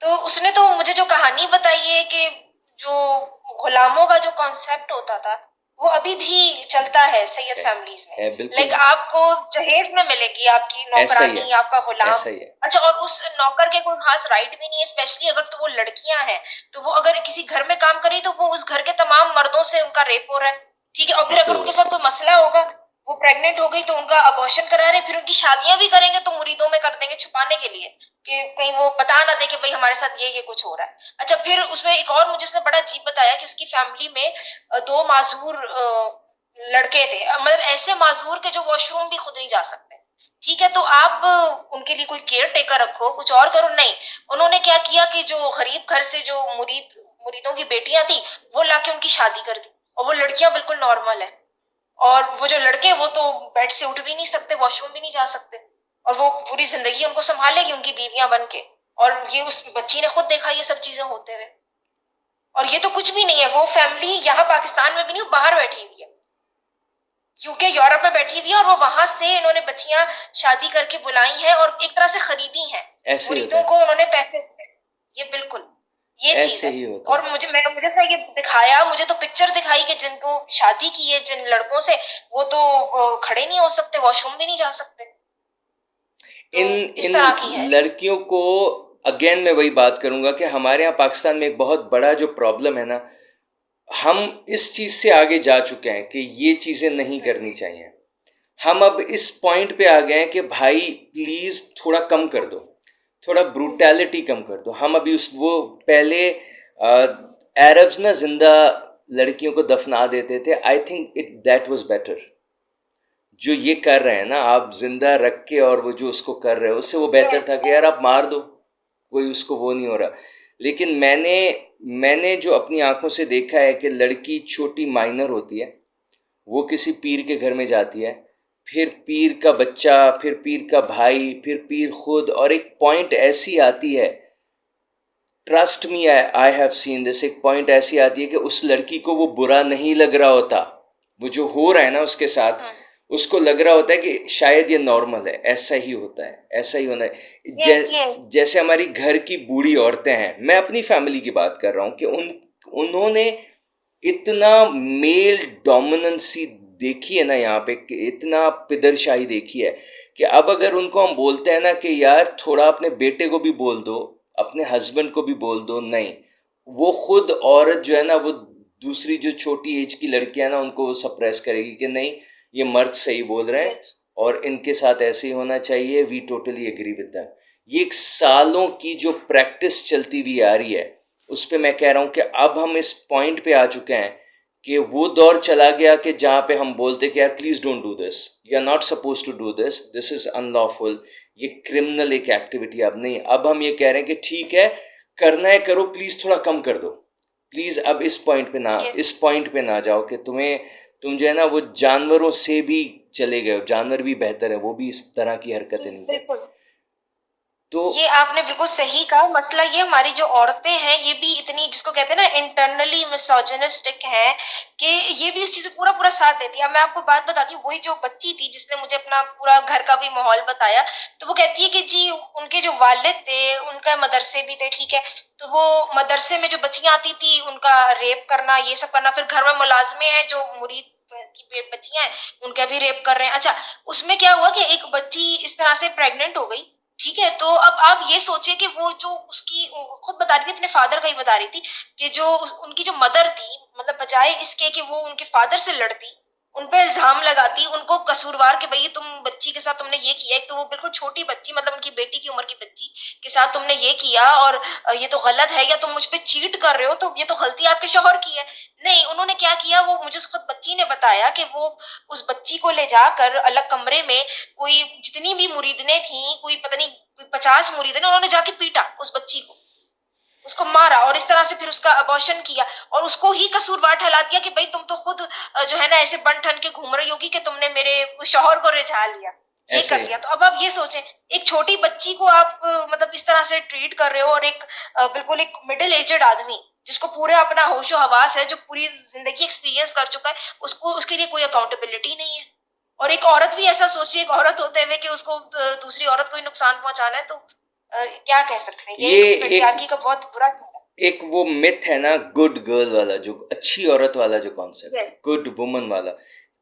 तो उसने तो मुझे जो कहानी बताई है कि जो गुलामों का जो कॉन्सेप्ट होता था वो अभी भी चलता है सैयद फैमिलीज में। है लाइक बिल्कुल। आपको जहेज में मिलेगी आपकी ऐसा ही है, नौकरानी, आपका गुलाम। ऐसा ही है। अच्छा, और उस नौकर के कोई खास राइट भी नहीं है, स्पेशली अगर तो वो लड़कियां हैं। तो वो अगर किसी घर में काम करी तो वो उस घर के तमाम मर्दों से उनका रेप हो रहा है, ठीक है। और फिर ऐसे अगर ही उनके है। साथ कोई मसला होगा, वो प्रेग्नेंट हो गई तो उनका अबॉर्शन करा रहे, फिर उनकी शादियां भी करेंगे तो मुरीदों में कर देंगे छुपाने के लिए कि कहीं वो बता ना दे कि भाई हमारे साथ ये कुछ हो रहा है। अच्छा, फिर उसमें एक और मुझे उसने बड़ा अजीब बताया कि उसकी फैमिली में दो माजूर लड़के थे, मतलब ऐसे माजूर के जो वॉशरूम भी खुद नहीं जा सकते, ठीक है। तो आप उनके लिए कोई केयर टेकर रखो, कुछ और करो, नहीं। उन्होंने क्या किया कि जो गरीब घर से जो मुरीदों की बेटियां थी वो लाके उनकी शादी कर दी, और वो लड़कियां बिल्कुल नॉर्मल है। और वो जो लड़के वो तो बेड से उठ भी नहीं सकते, वॉशरूम भी नहीं जा सकते, और वो पूरी जिंदगी उनको संभालेगी उनकी बीवियां बन के। और ये उस बच्ची ने खुद देखा ये सब चीजें होते हुए। और ये तो कुछ भी नहीं है, वो फैमिली यहाँ पाकिस्तान में भी नहीं, बाहर बैठी हुई है, यूके यूरोप में बैठी हुई है, और वो वहां से इन्होंने बच्चियां शादी करके बुलाई हैं और एक तरह से खरीदी हैं। ऐसे ही होता मुरीदों है। को उन्होंने पैसे दिए। ये बिल्कुल ये चीज ऐसे है। ही होता और है। मुझे तो ये दिखाया, मुझे तो पिक्चर दिखाई कि जिनको शादी की है जिन लड़कों से, वो तो खड़े नहीं हो सकते, वॉशरूम भी नहीं जा सकते। इन तो इस इन तरह की है। लड़कियों को, अगेन मैं वही बात करूंगा कि हमारे यहाँ पाकिस्तान में एक बहुत बड़ा जो प्रॉब्लम है ना, हम इस चीज से आगे जा चुके हैं कि ये चीजें नहीं करनी चाहिए। हम अब इस पॉइंट पे आ गए हैं कि भाई प्लीज थोड़ा कम कर दो, थोड़ा ब्रूटैलिटी कम कर दो। हम अभी उस वो पहले अरब्स ना जिंदा लड़कियों को दफना देते थे, I think it that was better. जो ये कर रहे हैं ना आप जिंदा रख के, और वो जो उसको कर रहे हो, उससे वो बेहतर था कि यार आप मार दो, कोई उसको वो नहीं हो रहा। लेकिन मैंने जो अपनी आंखों से देखा है कि लड़की छोटी माइनर होती है, वो किसी पीर के घर में जाती है, फिर पीर का बच्चा, फिर पीर का भाई, फिर पीर खुद, और एक पॉइंट ऐसी आती है, trust me I have seen this, एक पॉइंट ऐसी आती है कि उस लड़की को वो बुरा नहीं लग रहा होता, वो जो हो रहा है ना उसके साथ, उसको लग रहा होता है कि शायद ये नॉर्मल है, ऐसा ही होता है, ऐसा ही होना है। Yes, yes. जैसे हमारी घर की बूढ़ी औरतें हैं, मैं अपनी फैमिली की बात कर रहा हूँ कि उन्होंने इतना मेल डोमिनेंसी देखी है ना यहाँ पे, कि इतना पिदरशाही देखी है कि अब अगर उनको हम बोलते हैं ना कि यार थोड़ा अपने बेटे को भी बोल दो, अपने हस्बैंड को भी बोल दो, नहीं, वो खुद औरत जो है ना, वो दूसरी जो छोटी एज की लड़कियां ना, उनको सप्रेस करेगी कि नहीं, ये मर्द सही बोल रहे हैं और इनके साथ ऐसे ही होना चाहिए, we totally agree with them. ये एक सालों की जो प्रैक्टिस चलती हुई आ रही है, उस पे मैं कह रहा हूँ कि अब हम इस पॉइंट पे आ चुके हैं कि वो दौर चला गया कि जहाँ पे हम बोलते कि यार please don't do this, you are not suppose to do this, this is unlawful, ये क्रिमिनल एक एक्टिविटी। अब नहीं, अब हम ये कह रहे हैं कि ठीक है, करना है करो, प्लीज थोड़ा कम कर दो, प्लीज अब इस पॉइंट पे ना जाओ कि तुम जो है ना वो जानवरों से भी चले गए हो, जानवर भी बेहतर है, वो भी इस तरह की हरकतें नहीं करते। बिल्कुल, तो ये आपने बिल्कुल सही कहा। मसला ये हमारी जो औरतें हैं ये भी इतनी, जिसको कहते हैं ना, इंटरनली मिसोजिनिस्टिक हैं कि ये भी इस चीज से पूरा पूरा साथ देती है। अब मैं आपको बात बताती हूँ, वही जो बच्ची थी जिसने मुझे अपना पूरा घर का भी माहौल बताया, तो वो कहती है कि जी उनके जो वालिद थे उनका मदरसे भी थे, ठीक है। तो वो मदरसे में जो बच्चियां आती थी उनका रेप करना, ये सब करना, फिर घर में मुलाजमे हैं जो मुरीद की बच्चियां हैं, उनका भी रेप कर रहे हैं। अच्छा, उसमें क्या हुआ कि एक बच्ची इस तरह से प्रेग्नेंट हो गई, ठीक है। तो अब आप ये सोचिए कि वो जो उसकी खुद बता रही थी, अपने फादर का ही बता रही थी कि जो उनकी जो मदर थी, मतलब बजाय इसके कि वो उनके फादर से लड़ती, उन पे इल्जाम लगाती, उनको कसूरवार कि भाई तुम बच्ची के साथ तुमने ये किया। एक तो वो बिल्कुल छोटी बच्ची, मतलब उनकी बेटी की उम्र की बच्ची के साथ तुमने ये किया, और ये तो गलत है, या तुम मुझ पे चीट कर रहे हो, तो ये तो गलती आपके शौहर की है। नहीं, उन्होंने क्या किया, वो मुझे खुद बच्ची ने बताया कि वो उस बच्ची को ले जाकर अलग कमरे में, कोई जितनी भी मुरीदने थी, कोई पता नहीं कोई 50 मुरीदने, उन्होंने जाके पीटा उस बच्ची को, उसको मारा, और इस तरह से फिर उसका अबॉर्शन किया, और उसको ही कसूरवार ठहरा दिया कि भाई तुम तो खुद जो है ना ऐसे बन ठन के घूम रही होगी कि तुमने मेरे शौहर को रिझा लिया, ये ऐसे कर लिया। तो अब आप ये सोचें, एक छोटी बच्ची को आप मतलब इस तरह से ट्रीट कर रहे हो, और एक बिल्कुल एक मिडिल एजेड आदमी जिसको पूरे अपना होशो हवास है, जो पूरी जिंदगी एक्सपीरियंस कर चुका है, उसको उसके लिए कोई अकाउंटेबिलिटी नहीं है। और एक औरत भी ऐसा सोच रही है, एक औरत होते हुए कि उसको दूसरी औरत को ही नुकसान पहुंचाना है, तो क्या कह सकते हैं, ये ये एक एक पेट्रियार्की का बहुत बुरा। एक वो मिथ है ना, गुड गर्ल वाला, जो अच्छी औरत वाला जो कॉन्सेप्ट है, यस, गुड वुमन वाला,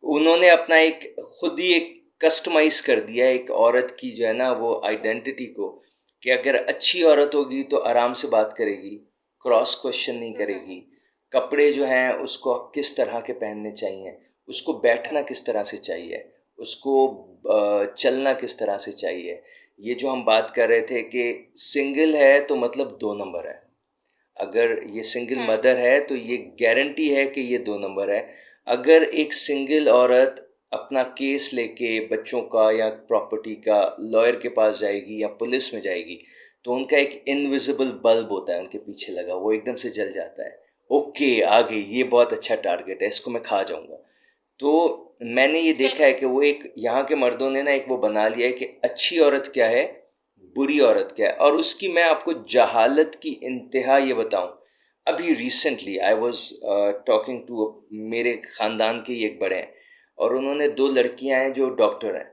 उन्होंने अपना एक खुद ही एक कस्टमाइज कर दिया एक औरत की जो है ना वो आइडेंटिटी को, कि अगर अच्छी औरत होगी तो आराम से बात करेगी, क्रॉस क्वेश्चन नहीं करेगी, कपड़े जो हैं उसको किस तरह के पहनने चाहिए, उसको बैठना किस तरह से चाहिए, उसको चलना किस तरह से चाहिए। ये जो हम बात कर रहे थे कि सिंगल है तो मतलब 2 नंबर है, अगर ये सिंगल मदर है तो ये गारंटी है कि ये 2 नंबर है। अगर एक सिंगल औरत अपना केस लेके बच्चों का या प्रॉपर्टी का लॉयर के पास जाएगी या पुलिस में जाएगी, तो उनका एक इनविजिबल बल्ब होता है उनके पीछे लगा, वो एकदम से जल जाता है। ओके, आ गई, ये बहुत अच्छा टारगेट है, इसको मैं खा जाऊंगा। तो मैंने ये देखा बिल्कुल। है कि वो एक यहाँ के मर्दों ने ना एक वो बना लिया है कि अच्छी औरत क्या है, बुरी औरत क्या है, और उसकी मैं आपको जहालत की इंतहा ये बताऊं। अभी recently I was talking to, मेरे ख़ानदान के ही एक बड़े हैं, और उन्होंने 2 लड़कियां हैं जो डॉक्टर हैं,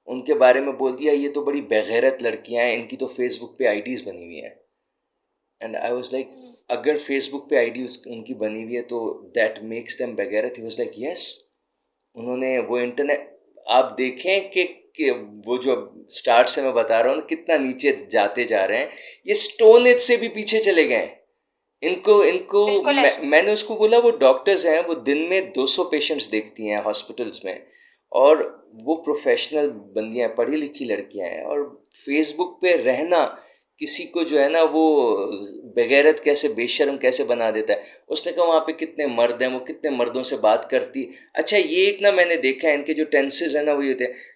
उनके बारे में बोल दिया ये तो बड़ी बेगैरत लड़कियां हैं, इनकी तो फेसबुक पे आईडीज़ बनी हुई हैं। एंड आई वाज लाइक, अगर फेसबुक पे आईडी उनकी बनी हुई है तो दैट मेक्स देम बेगैरत। ही वाज लाइक यस, उन्होंने वो इंटरनेट, आप देखें कि वो जो स्टार्ट से मैं बता रहा हूँ कितना नीचे जाते जा रहे हैं, ये स्टोन एज से भी पीछे चले गए हैं। इनको इनको बिल्कुल ऐसे। मैंने उसको बोला वो डॉक्टर्स हैं, वो दिन में 200 पेशेंट्स देखती हैं हॉस्पिटल्स में, और वो प्रोफेशनल बंदियां हैं, पढ़ी लिखी लड़कियां हैं, और फेसबुक पे रहना किसी को जो है ना वो बेगैरत कैसे, बेशर्म कैसे बना देता है। उसने कहा वहाँ पे कितने मर्द हैं, वो कितने मर्दों से बात करती। अच्छा, ये एक ना मैंने देखा है इनके जो टेंसेज है ना वो ये होते हैं,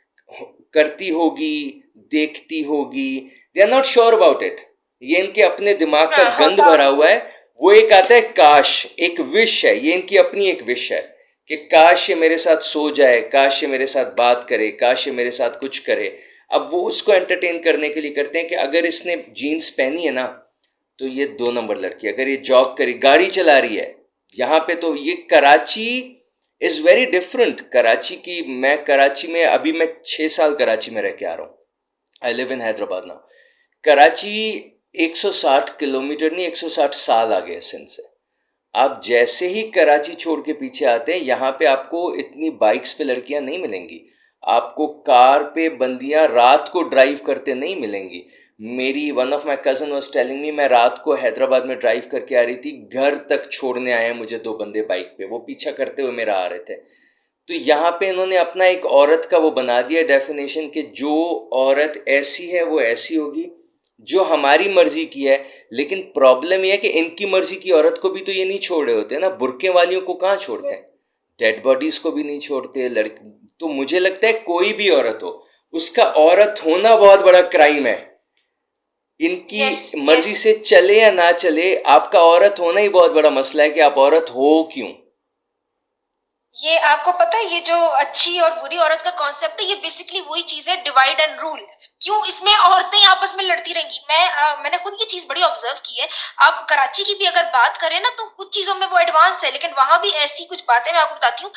करती होगी, देखती होगी, they are not sure about it, ये इनके अपने दिमाग का हाँ, गंद होता। भरा हुआ है। वो एक आता है काश, एक विश है, ये इनकी अपनी एक विश है कि काश ये मेरे साथ सो जाए, काश ये मेरे साथ बात करे, काश ये मेरे साथ कुछ करे। अब वो उसको एंटरटेन करने के लिए करते हैं कि अगर इसने जीन्स पहनी है ना तो ये 2 नंबर लड़की, अगर ये जॉब करी, गाड़ी चला रही है यहाँ पे, तो ये Karachi is very different. Karachi की, मैं कराची में अभी मैं 6 साल कराची में रह के आ रहा हूँ, I live in Hyderabad now. Karachi 160 kilometre नहीं, 160 साल आगे है सिंध से। आप जैसे ही कराची छोड़ के पीछे आते हैं, यहाँ पे आपको इतनी बाइक्स पे लड़कियां नहीं मिलेंगी, आपको कार पे बंदियां रात को ड्राइव करते नहीं मिलेंगी। मेरी one of my cousin was telling me, मैं रात को हैदराबाद में ड्राइव करके आ रही थी, घर तक छोड़ने आए हैं मुझे 2 बंदे बाइक पे, वो पीछा करते हुए मेरा आ रहे थे। तो यहाँ पे इन्होंने अपना एक औरत का वो बना दिया डेफिनेशन कि जो औरत ऐसी है वो ऐसी होगी, जो हमारी मर्जी की है। लेकिन प्रॉब्लम यह है कि इनकी मर्जी की औरत को भी तो ये नहीं छोड़ रहे होते ना, बुर्के वालियों को कहाँ छोड़ते हैं, डेड बॉडीज को भी नहीं छोड़ते लड़की। तो मुझे लगता है कोई भी औरत हो, उसका औरत होना बहुत बड़ा क्राइम है। यस, इनकी यस। मर्जी से चले या ना चले, आपका औरत होना ही बहुत बड़ा मसला है कि आप औरत हो क्यों। ये आपको पता है, ये जो अच्छी और बुरी औरत का कॉन्सेप्ट है, ये बेसिकली वही चीज है, डिवाइड एंड रूल। क्यों इसमें औरतें आपस में लड़ती रहेंगी? मैंने खुद ये चीज बड़ी ऑब्जर्व की है। आप कराची की भी अगर बात करें ना, तो कुछ चीजों में वो एडवांस है, लेकिन वहां भी ऐसी कुछ बातें मैं आपको बताती हूँ।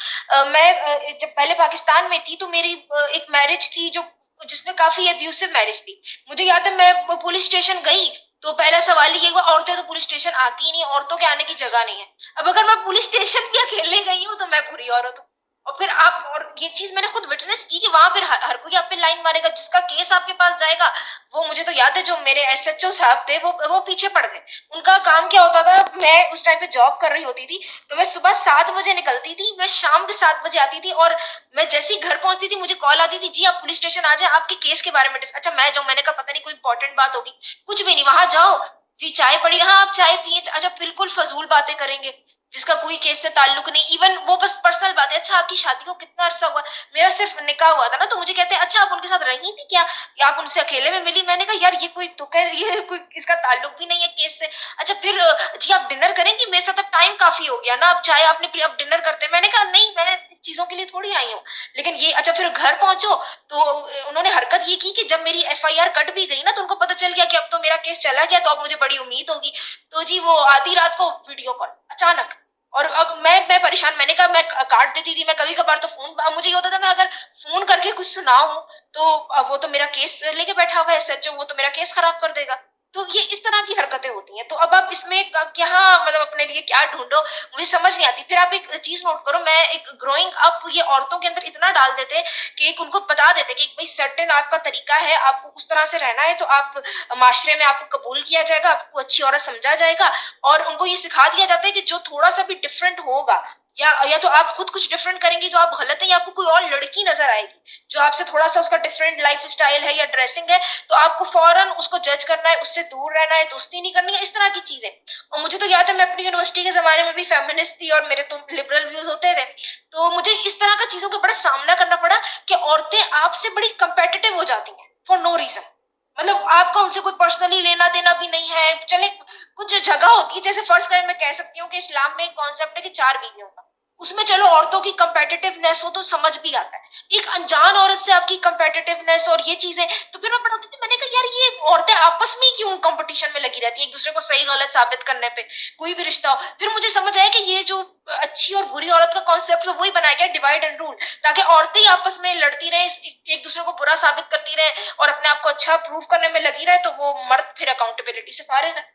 जब पहले पाकिस्तान में थी, तो मेरी एक मैरिज थी जो जिसमें काफी अब्यूसिव मैरिज थी। मुझे याद है, मैं पुलिस स्टेशन गई, तो पहला सवाल ये हुआ, औरतें तो पुलिस स्टेशन आती ही नहीं, औरतों के आने की जगह नहीं है। अब अगर मैं पुलिस स्टेशन भी अकेले गई हूँ, तो मैं बुरी औरत हूँ। और फिर आप, और ये चीज मैंने खुद विटनेस की कि वहां फिर हर कोई आप पे लाइन मारेगा, जिसका केस आपके पास जाएगा वो, मुझे तो याद है जो मेरे एसएचओ साहब थे वो पीछे पड़ गए। उनका काम क्या होता था, मैं उस टाइम पे जॉब कर रही होती थी, तो मैं सुबह 7 बजे निकलती थी, मैं शाम के 7 बजे आती थी, और मैं जैसे ही घर पहुंचती थी मुझे कॉल आती थी, जी आप पुलिस स्टेशन आ जाए, आपके केस के बारे में अच्छा मैं जाऊं, मैंने कहा पता नहीं कोई इंपॉर्टेंट बात होगी, कुछ भी नहीं, वहां जाओ जी चाय पड़ी, हाँ आप चाय पिए, अच्छा बिल्कुल फजूल बातें करेंगे जिसका कोई केस से ताल्लुक नहीं, इवन वो बस पर्सनल बात है, अच्छा आपकी शादी को कितना अरसा हुआ, मेरा सिर्फ निकाह हुआ था ना, तो मुझे कहते हैं अच्छा आप उनके साथ रही थी क्या, या आप उनसे अकेले में मिली, मैंने कहा यार ये कोई तुक है, ये कोई इसका ताल्लुक भी नहीं है केस से, अच्छा फिर जी आप डिनर करेंगी, मेरे साथ अब टाइम काफी हो गया ना, अब चाय आपने पी, अब डिनर करते हैं, मैंने कहा नहीं मैं चीजों के लिए थोड़ी आई हूँ, लेकिन ये अच्छा फिर घर पहुंचो तो उन्होंने हरकत ये की कि जब मेरी एफआईआर कट भी गई ना, तो उनको पता चल गया कि अब तो मेरा केस चला गया, तो अब मुझे बड़ी उम्मीद होगी, तो जी वो आधी रात को वीडियो कॉल अचानक, और अब मैं परेशान, मैंने कहा मैं काट देती थी, मैं कभी कभार तो फोन, अब मुझे ये होता था मैं अगर फोन करके कुछ सुनाऊं तो अब वो तो मेरा केस लेके बैठा हुआ है एसएचओ, वो तो मेरा केस खराब कर देगा, तो ये इस तरह की हरकतें होती हैं, तो अब आप इसमें क्या मतलब अपने लिए क्या ढूंढो, मुझे समझ नहीं आती। फिर आप एक चीज नोट करो, मैं एक ग्रोइंग अप ये औरतों के अंदर इतना डाल देते कि एक उनको बता देते कि भाई सर्टेन आपका तरीका है, आपको उस तरह से रहना है, तो आप माशरे में आपको कबूल किया जाएगा, आपको अच्छी औरत समझा जाएगा, और उनको ये सिखा दिया जाता है कि जो थोड़ा सा भी डिफरेंट होगा, या तो आप खुद कुछ डिफरेंट करेंगे जो आप गलत है, या आपको कोई और लड़की नजर आएगी जो आपसे थोड़ा सा उसका डिफरेंट लाइफ स्टाइल है या ड्रेसिंग है, तो आपको फौरन उसको जज करना है, उससे दूर रहना है, दोस्ती नहीं करनी है, इस तरह की चीजें। और मुझे तो याद है मैं अपनी यूनिवर्सिटी के जमाने में भी फेमिनिस्ट थी, और मेरे तो लिबरल व्यूज होते थे, तो मुझे इस तरह का चीजों का बड़ा सामना करना पड़ा कि औरतें आपसे बड़ी कंपेटिटिव हो जाती हैं फॉर नो रीजन, मतलब आपका उनसे कोई पर्सनली लेना देना भी नहीं है, चले कुछ जगह होती है, जैसे फर्स्ट करें मैं कह सकती हूँ कि इस्लाम में एक कॉन्सेप्ट है कि 4 बीवियों का, उसमें चलो औरतों की कंपेटिटिवनेस हो तो समझ भी आता है, एक अनजान औरत से आपकी कंपेटिटिवनेस और ये चीजें, तो फिर मैं पढ़ती थी, मैंने कहा यार ये औरतें आपस में क्यों कंपटीशन में लगी रहती है एक दूसरे को सही गलत साबित करने पे, कोई भी रिश्ता हो, फिर मुझे समझ आया कि ये जो अच्छी और बुरी औरत का कॉन्सेप्ट है वही बनाया गया डिवाइड एंड रूल, ताकि औरतें ही आपस में लड़ती रहे, एक दूसरे को बुरा साबित करती रहे और अपने आप को अच्छा प्रूव करने में लगी रहे, तो वो मर्द फिर अकाउंटेबिलिटी से फारिग है।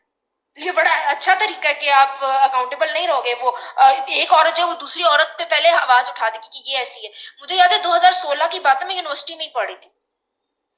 ये बड़ा अच्छा तरीका है कि आप अकाउंटेबल नहीं रहोगे, वो एक औरत जो वो दूसरी औरत पे पहले आवाज उठा देगी कि ये ऐसी है। मुझे याद है 2016 की बात है, मैं यूनिवर्सिटी में ही पढ़ी थी,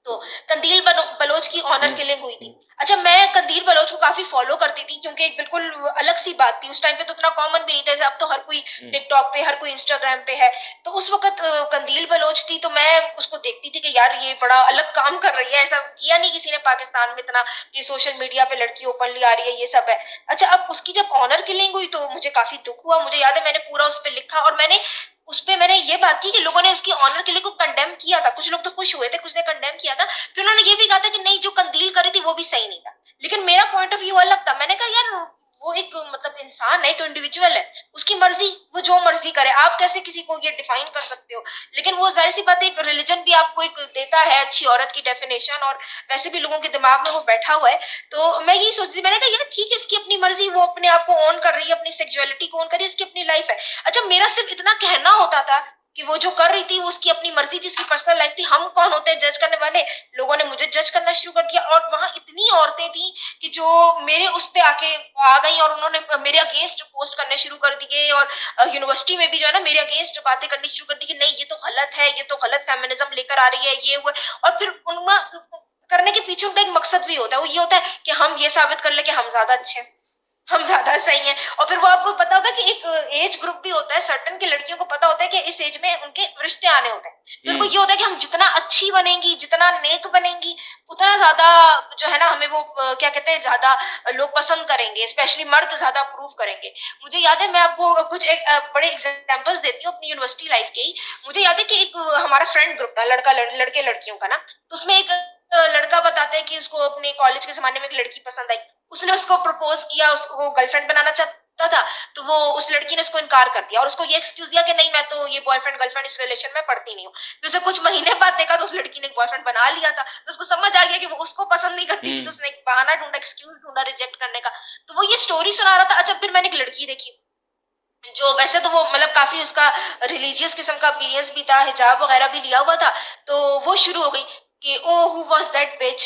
तो कंदील बलोच की ऑनर हम्म। किलिंग हुई थी। अच्छा मैं कंदील बलोच को काफी फॉलो करती थी क्योंकि एक बिल्कुल अलग सी बात थी, उस टाइम पे तो इतना कॉमन भी नहीं था, जैसे अब तो हर कोई टिकटॉक पे हर कोई इंस्टाग्राम पे है, तो उस वक्त कंदील बलोच थी, तो मैं उसको देखती थी कि यार ये बड़ा अलग काम कर रही है, ऐसा किया नहीं किसी ने पाकिस्तान में इतना कि सोशल मीडिया पे लड़की ओपनली आ रही है, ये सब है। अच्छा अब उसकी जब ऑनर किलिंग हुई तो मुझे काफी दुख हुआ, मुझे याद है मैंने पूरा उस पर लिखा, और मैंने उस पे मैंने ये बात की कि लोगों ने उसकी ऑनर के लिए को कंडेम किया था, कुछ लोग तो खुश हुए थे, कुछ ने कंडेम किया था, फिर उन्होंने ये भी कहा था कि नहीं जो कंदील कर रही थी वो भी सही नहीं था, लेकिन मेरा पॉइंट ऑफ व्यू अलग था, मैंने कहा यार वो एक मतलब इंसान है, तो इंडिविजुअल है, उसकी मर्जी, वो जो मर्जी करे, आप कैसे किसी को ये डिफाइन कर सकते हो, लेकिन वो जाहिर सी बात है एक रिलीजन भी आपको एक देता है अच्छी औरत की डेफिनेशन, और वैसे भी लोगों के दिमाग में वो बैठा हुआ है, तो मैं यही सोचती थी, मैंने कहा यार ठीक है इसकी अपनी मर्जी, वो अपने आप को ऑन कर रही है, अपनी सेक्सुअलिटी को ऑन कर रही है, इसकी अपनी लाइफ है। अच्छा मेरा सिर्फ इतना कहना होता था कि वो जो कर रही थी वो उसकी अपनी मर्जी थी, उसकी पर्सनल लाइफ थी, हम कौन होते हैं जज करने वाले, लोगों ने मुझे जज करना शुरू कर दिया, और वहां इतनी औरतें थी कि जो मेरे उस पे आके आ गई और उन्होंने मेरे अगेंस्ट पोस्ट करने शुरू कर दिए, और यूनिवर्सिटी में भी जो है ना मेरे अगेंस्ट बातें करनी शुरू कर दी कि नहीं ये तो गलत है, ये तो गलत फेमिनिज्म लेकर आ रही है, ये हुआ, और फिर उनमें करने के पीछे उनका एक मकसद भी होता है, वो ये होता है कि हम ये साबित कर ले कि हम ज्यादा अच्छे हैं, हम ज्यादा सही हैं, और फिर वो आपको पता होगा कि एक एज ग्रुप भी होता है सर्टन की लड़कियों को पता होता है कि इस एज में उनके रिश्ते आने होते हैं, तो उनको ये होता है कि हम जितना अच्छी बनेंगी जितना नेक बनेंगी उतना ज्यादा जो है ना हमें वो क्या कहते हैं ज्यादा लोग पसंद करेंगे, स्पेशली मर्द ज्यादा अप्रूव करेंगे। मुझे याद है मैं आपको कुछ एक बड़े एग्जांपल्स देती हूँ अपनी यूनिवर्सिटी लाइफ के ही। मुझे याद है कि एक हमारा फ्रेंड ग्रुप था लड़के लड़कियों का ना, तो उसमें एक लड़का बताता है कि उसको अपने कॉलेज के जमाने में एक लड़की पसंद आई, उसने उसको प्रपोज किया, उसको गर्लफ्रेंड बनाना चाहता था, तो वो उस लड़की ने उसको इनकार कर दिया और उसको ये एक्सक्यूज दिया कि नहीं मैं तो ये बॉयफ्रेंड गर्लफ्रेंड इस रिलेशन में पढ़ती नहीं हूँ। फिर उसे कुछ महीने बाद देखा तो उस लड़की ने एक बॉयफ्रेंड बना लिया था, तो उसको समझ आ गया कि वो उसको पसंद नहीं करती थी, तो उसने एक बहाना ढूंढा, एक्सक्यूज ढूंढा रिजेक्ट करने का। तो वो ये स्टोरी सुना रहा था। अच्छा फिर मैंने एक लड़की देखी जो वैसे तो वो मतलब काफी उसका रिलीजियस किस्म का अपीयरेंस भी था, हिजाब वगैरह भी लिया हुआ था, तो वो शुरू हो गई कि ओ हु वाज दैट बिच,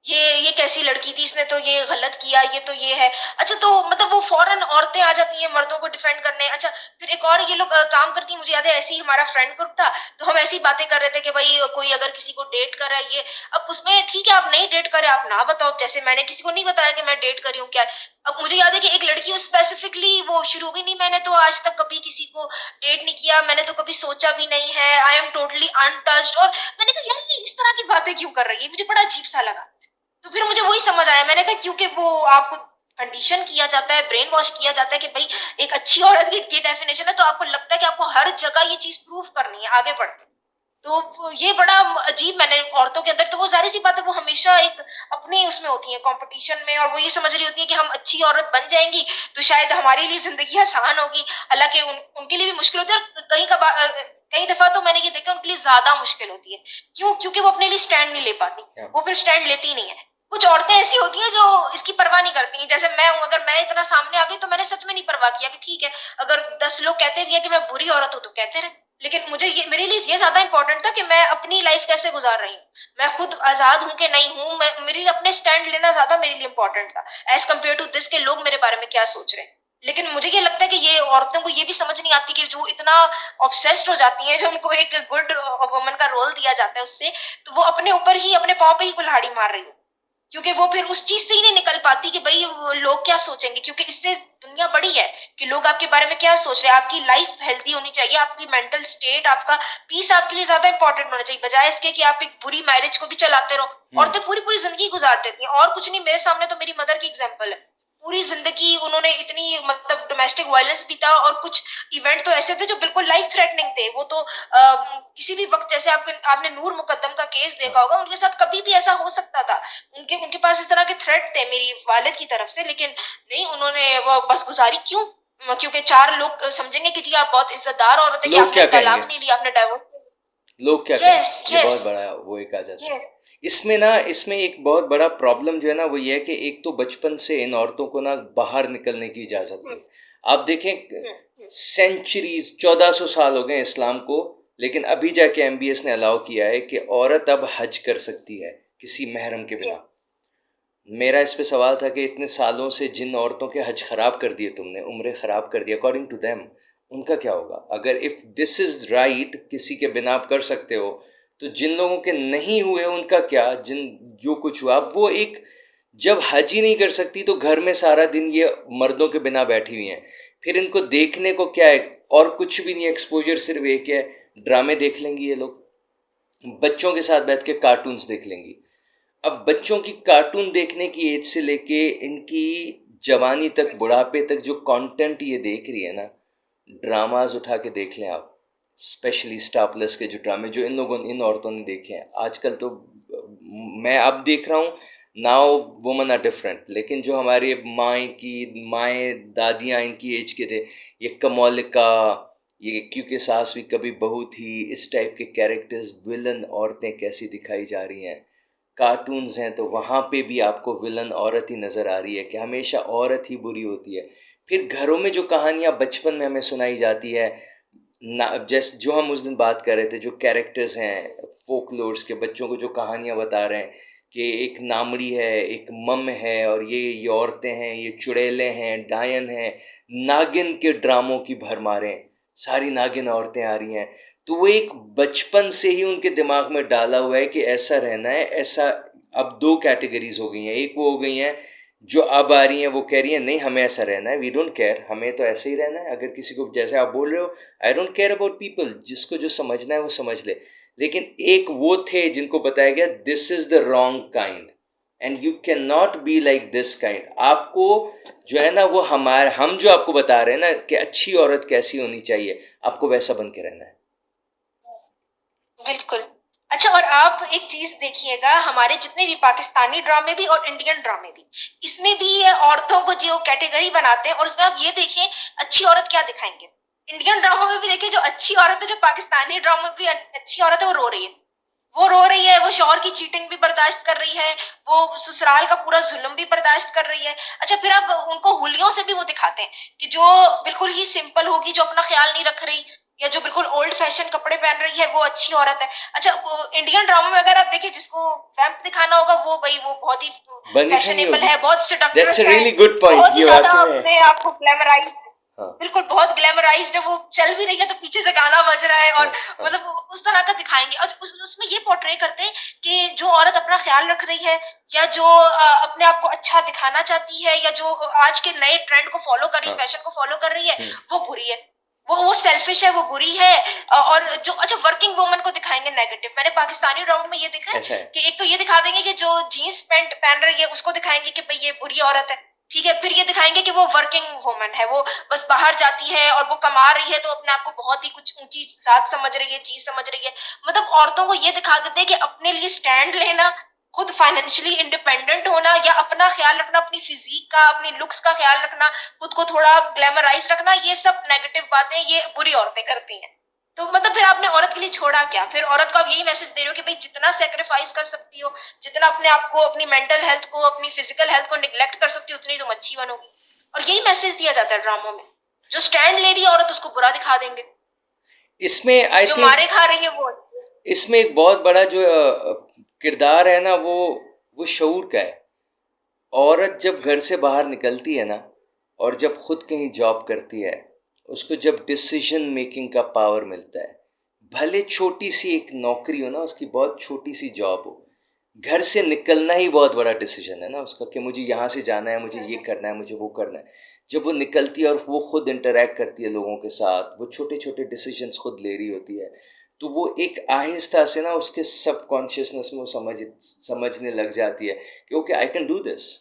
ये कैसी लड़की थी, इसने तो ये गलत किया, ये तो ये है। अच्छा तो मतलब वो फौरन औरतें आ जाती हैं मर्दों को डिफेंड करने। अच्छा फिर एक एक और ये लोग काम करती है, मुझे याद है ऐसे ही हमारा फ्रेंड ग्रुप था, तो हम ऐसी बातें कर रहे थे कि भाई कोई अगर किसी को डेट कर रहा है ये, अब उसमें ठीक है आप नहीं डेट करे, आप ना बताओ, जैसे मैंने किसी को नहीं बताया कि मैं डेट कर रही हूँ क्या। अब मुझे याद है कि एक लड़की स्पेसिफिकली वो शुरू हो गई, नहीं मैंने तो आज तक कभी किसी को डेट नहीं किया, मैंने तो कभी सोचा भी नहीं है, आई एम टोटली अनटच्ड। और मैंने कहा यार ये इस तरह की बातें क्यों कर रही है, मुझे बड़ा अजीब सा लगा। तो फिर मुझे वही समझ आया, मैंने कहा क्योंकि वो आपको कंडीशन किया जाता है, ब्रेन वॉश किया जाता है कि भाई एक अच्छी औरत की ये डेफिनेशन है, तो आपको लगता है कि आपको हर जगह ये चीज प्रूव करनी है आगे बढ़ के। तो ये बड़ा अजीब मैंने औरतों के अंदर, तो वो जाहिर सी बात है वो हमेशा एक अपने उसमें होती है कंपटीशन में, और वो ये समझ रही होती है कि हम अच्छी औरत बन जाएंगी तो शायद हमारे लिए जिंदगी आसान होगी, हालांकि उनके लिए भी मुश्किल होती है। और कई दफा तो मैंने ये देखा उनके लिए ज्यादा मुश्किल होती है। क्यों? क्योंकि वो अपने लिए स्टैंड नहीं ले पाती, वो फिर स्टैंड लेती ही नहीं है। कुछ औरतें ऐसी होती हैं जो इसकी परवाह नहीं करती, जैसे मैं हूं, अगर मैं इतना सामने आ गई तो मैंने सच में नहीं परवाह किया कि ठीक है अगर 10 लोग कहते भी है कि मैं बुरी औरत हूं तो कहते रहे, लेकिन मुझे ये, मेरे लिए ये ज्यादा इंपॉर्टेंट था कि मैं अपनी लाइफ कैसे गुजार रही हूँ, मैं खुद आजाद हूँ कि नहीं हूँ, मैं मेरे लिए अपने स्टैंड लेना ज्यादा मेरे लिए इंपॉर्टेंट था एज कम्पेयर टू दिस के लोग मेरे बारे में क्या सोच रहे हैं। लेकिन मुझे ये लगता है कि ये औरतों को ये भी समझ नहीं आती कि जो इतना ऑब्सेस्ड हो जाती हैं, जो उनको एक गुड वुमन का रोल दिया जाता है उससे, तो वो अपने ऊपर ही अपने पाँव पे ही कुल्हाड़ी मार रही हो, क्योंकि वो फिर उस चीज से ही नहीं निकल पाती कि भाई लोग क्या सोचेंगे, क्योंकि इससे दुनिया बड़ी है कि लोग आपके बारे में क्या सोच रहे हैं। आपकी लाइफ हेल्दी होनी चाहिए, आपकी मेंटल स्टेट, आपका पीस आपके लिए ज्यादा इंपॉर्टेंट होना चाहिए, बजाय इसके कि आप एक बुरी मैरिज को भी चलाते रहो। औरतें पूरी पूरी जिंदगी गुजार देती हैं, और कुछ नहीं, मेरे सामने तो मेरी मदर की एग्जाम्पल है, पूरी जिंदगी उन्होंने इतनी मतलब डोमेस्टिक वायलेंस भी था, और कुछ इवेंट तो ऐसे थे जो बिल्कुल लाइफ थ्रेटनिंग थे। वो तो किसी भी वक्त, जैसे आपने नूर मुकद्दम का केस देखा होगा, उनके साथ कभी भी ऐसा हो सकता था। उनके उनके पास इस तरह के थ्रेट थे मेरी वालिद की तरफ से, लेकिन नहीं, उन्होंने वो बस गुजारी। क्यों? क्योंकि 4 लोग समझेंगे कि जी आप बहुत इज्जतदार औरत है, कि लोग क्या आपने कहेंगे? तलाक नहीं लिया, आपने डाइवोर्स। लोग क्या यस कहेंगे, ये यस बहुत बड़ा वो एक आ जाता है। यस। इसमें एक बहुत बड़ा प्रॉब्लम जो है ना वो ये है कि एक तो बचपन से इन औरतों को ना बाहर निकलने की इजाज़त नहीं। आप देखें सेंचुरीज 1400 साल हो गए इस्लाम को, लेकिन अभी जाके एमबीएस ने अलाउ किया है कि औरत अब हज कर सकती है किसी महरम के बिना। मेरा इस पे सवाल था कि इतने सालों से जिन औरतों के हज ख़राब कर दिए तुमने, उम्रें ख़राब कर दी, अकॉर्डिंग टू देम उनका क्या होगा? अगर इफ़ दिस इज़ राइट, किसी के बिना आप कर सकते हो, तो जिन लोगों के नहीं हुए उनका क्या? जो कुछ हुआ, अब वो एक जब हज ही नहीं कर सकती तो घर में सारा दिन ये मर्दों के बिना बैठी हुई हैं, फिर इनको देखने को क्या है? और कुछ भी नहीं, एक्सपोजर सिर्फ एक है, ड्रामे देख लेंगी ये लोग, बच्चों के साथ बैठ के कार्टून्स देख लेंगी। अब बच्चों की कार्टून देखने की एज से लेके इनकी जवानी तक, बुढ़ापे तक जो कंटेंट ये देख रही है ना, ड्रामाज उठा के देख लें आप, स्पेशली स्टार प्लस के जो ड्रामे जो इन औरतों ने देखे हैं आजकल, तो मैं अब देख रहा हूँ, नाउ वुमन आर डिफरेंट, लेकिन जो हमारे माएँ दादियाँ इनकी एज के थे, ये कमौलिका, ये क्योंकि सास भी कभी बहू थी, इस टाइप के कैरेक्टर्स, विलन औरतें कैसी दिखाई जा रही हैं। कार्टून्स हैं तो वहाँ पे भी आपको विलन औरत ही नज़र आ रही है कि हमेशा औरत ही बुरी होती है। फिर घरों में जो कहानियाँ बचपन में हमें सुनाई जाती है ना, जैसे जो हम उस दिन बात कर रहे थे, जो कैरेक्टर्स हैं फोकलोर्स के, बच्चों को जो कहानियाँ बता रहे हैं कि एक नामड़ी है, एक मम है, और ये औरतें हैं, ये चुड़ैलें हैं, डायन हैं, नागिन के ड्रामों की भरमारें, सारी नागिन औरतें आ रही हैं। तो वो एक बचपन से ही उनके दिमाग में डाला हुआ है कि ऐसा रहना है, ऐसा। अब 2 कैटेगरीज हो गई हैं, एक वो हो गई हैं जो अब आ रही हैं, वो कह रही हैं नहीं हमें ऐसा रहना है, वी डोंट केयर, हमें तो ऐसे ही रहना है। अगर किसी को, जैसे आप बोल रहे हो, I don't care about people, जिसको जो समझना है वो समझ ले। लेकिन एक वो थे जिनको बताया गया this is the wrong kind and you can not be like this kind. आपको जो है ना वो हम जो आपको बता रहे हैं ना कि अच्छी औरत कैसी होनी चाहिए, आपको वैसा बन के रहना है। बिल्कुल। अच्छा, और आप एक चीज देखिएगा, हमारे जितने भी पाकिस्तानी ड्रामे भी और इंडियन ड्रामे भी, इसमें भी ये औरतों को जो कैटेगरी बनाते हैं, और उसमें आप ये देखिए अच्छी औरत क्या दिखाएंगे। इंडियन ड्रामा में भी देखिए जो अच्छी औरत है, जो पाकिस्तानी ड्रामा में भी अच्छी औरत है, वो रो रही है, वो रो रही है, वो शौहर की चीटिंग भी बर्दाश्त कर रही है, वो ससुराल का पूरा जुल्म भी बर्दाश्त कर रही है। अच्छा, फिर आप उनको हुलियों से भी वो दिखाते हैं कि जो बिल्कुल ही सिंपल होगी, जो अपना ख्याल नहीं रख रही, या जो बिल्कुल ओल्ड फैशन कपड़े पहन रही है, वो अच्छी औरत है। अच्छा, इंडियन ड्रामा में अगर आप देखिए, जिसको वैम्प दिखाना होगा, वो भाई वो बहुत ही बनी ठनी फैशनेबल होगी। है, बहुत दैट्स सेडक्टिव अ है, रियली गुड पॉइंट, बहुत ही ये ज्यादा वाकई में अपने आप को ग्लैमराइज, हाँ। बिल्कुल बहुत ग्लैमर ग्लैमराइज्ड है, वो चल भी रही है तो पीछे से गाना बज रहा है, और हाँ, हाँ, मतलब उस तरह का दिखाएंगे। और उसमें ये पोर्ट्रे करते हैं कि जो औरत अपना ख्याल रख रही है, या जो अपने आप को अच्छा दिखाना चाहती है, या जो आज के नए ट्रेंड को फॉलो कर रही है, हाँ, फैशन को फॉलो कर रही है, हम्म, वो बुरी है, वो सेल्फिश है, वो बुरी है। और जो अच्छा वर्किंग वुमन को दिखाएंगे नेगेटिव। मैंने पाकिस्तानी राउंड में ये देखा है ऐसा है। कि एक तो ये दिखा देंगे कि जो जीन्स पैंट पहन रही है उसको दिखाएंगे कि भाई ये बुरी औरत है, ठीक है। फिर ये दिखाएंगे कि वो वर्किंग वुमन है, वो बस बाहर जाती है और वो कमा रही है, तो अपने आप को बहुत ही कुछ ऊंची जात समझ रही है, चीज समझ रही है। मतलब औरतों को ये दिखा देते हैं कि अपने लिए स्टैंड लेना, खुद फाइनेंशियली इंडिपेंडेंट होना, या अपना ख्याल रखना, अपनी फिजिक का, अपनी लुक्स का ख्याल रखना, खुद को थोड़ा ग्लैमराइज रखना, ये सब नेगेटिव बातें ये बुरी औरतें करती हैं। तो मतलब फिर आपने औरत के लिए छोड़ा क्या? फिर औरत को आप यही मैसेज दे रहे हो कि भाई जितना सेक्रीफाइस कर सकती हो, जितना अपने आप को, अपनी मेंटल हेल्थ को, अपनी फिजिकल हेल्थ को निग्लेक्ट कर सकती हो, उतनी तुम अच्छी बनोगी। और यही मैसेज दिया जाता है ड्रामों में। जो स्टैंड ले रही है औरत उसको बुरा दिखा देंगे, इसमें आई जो थिंक मारे खा रही है वो अच्छी है। इसमें एक बहुत बड़ा जो किरदार है ना, वो शऊर का है। औरत जब घर से बाहर निकलती है ना, और जब खुद कहीं जॉब करती है, उसको जब डिसीजन मेकिंग का पावर मिलता है, भले छोटी सी एक नौकरी हो ना, उसकी बहुत छोटी सी जॉब हो, घर से निकलना ही बहुत बड़ा डिसीजन है ना उसका, कि मुझे यहाँ से जाना है, मुझे ये करना है, मुझे वो करना है। जब वो निकलती है और वो खुद इंटरेक्ट करती है लोगों के साथ, वो छोटे छोटे डिसीजंस खुद ले रही होती है, तो वो एक आहिस्ता से ना उसके सबकॉन्शियसनेस में वो समझने लग जाती है कि okay, I can do this.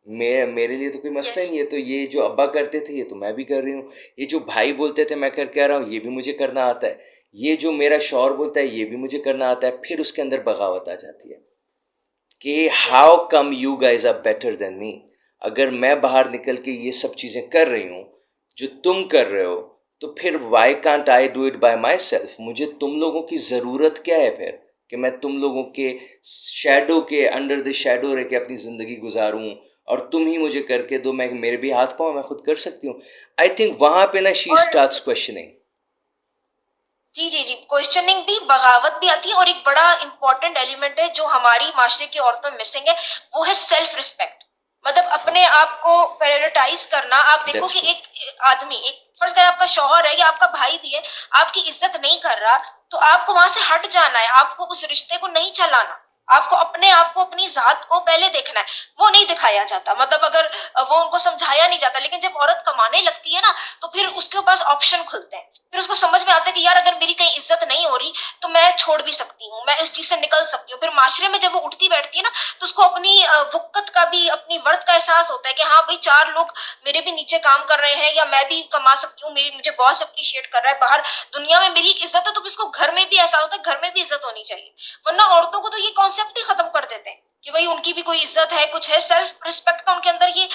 मेरे लिए तो कोई मसला ही यस। नहीं है, तो ये जो अब्बा करते थे ये तो मैं भी कर रही हूँ, ये जो भाई बोलते थे मैं करके आ रहा हूँ, ये भी मुझे करना आता है, ये जो मेरा शौहर बोलता है ये भी मुझे करना आता है। फिर उसके अंदर बगावत आ जाती है कि yes. How come you guys are better than me. अगर मैं बाहर निकल के ये सब चीज़ें कर रही हूँ जो तुम कर रहे हो, तो फिर why can't I do it by my self. मुझे तुम लोगों की ज़रूरत क्या है फिर, कि मैं तुम लोगों के शैडो के अंडर द शैडो रह के अपनी ज़िंदगी गुजारूँ, और तुम ही मुझे करके दो, मैं मेरे भी हाथ पाँव मैं खुद कर सकती हूँ। आई थिंक वहाँ पे ना शी और स्टार्ट्स क्वेश्चनिंग। जी, जी, जी, क्वेश्चनिंग भी, बगावत भी आती है। और एक बड़ा इंपॉर्टेंट एलिमेंट है जो हमारी माशरे की औरतों में मिसिंग है, वो है सेल्फ रिस्पेक्ट। मतलब हाँ, अपने आप को प्रायोरिटाइज करना। आप देखो दैट्स कि ट्रू। एक आदमी, एक फर्ज करें आपका शौहर है या आपका भाई भी है, आपकी इज्जत नहीं कर रहा, तो आपको वहां से हट जाना है, आपको उस रिश्ते को नहीं चलाना। आपको अपने आप को, अपनी जात को पहले देखना है। वो नहीं दिखाया जाता, मतलब अगर वो उनको समझाया नहीं जाता। लेकिन जब औरत कमाने लगती है ना, तो फिर उसके पास ऑप्शन खुलते हैं। फिर उसको समझ में आता है कि यार अगर मेरी कहीं इज्जत नहीं हो रही तो मैं छोड़ भी सकती हूँ, मैं इस चीज से निकल सकती हूँ। फिर माशरे में जब वो उठती बैठती है ना, तो उसको अपनी वक़्त का भी, अपनी वर्थ का एहसास होता है कि हाँ भाई, चार लोग मेरे भी नीचे काम कर रहे हैं, या मैं भी कमा सकती हूँ, मेरी, मुझे बॉस अप्रिशिएट कर रहा है, बाहर दुनिया में मेरी एक इज्जत है। तो इसको घर में भी ऐसा होता है, घर में भी इज्जत होनी चाहिए। वरना औरतों को तो ये कॉन्सेप्ट ही खत्म कर देते हैं कि भाई उनकी भी कोई इज्जत है, कुछ है। सेल्फ रिस्पेक्ट का उनके अंदर ये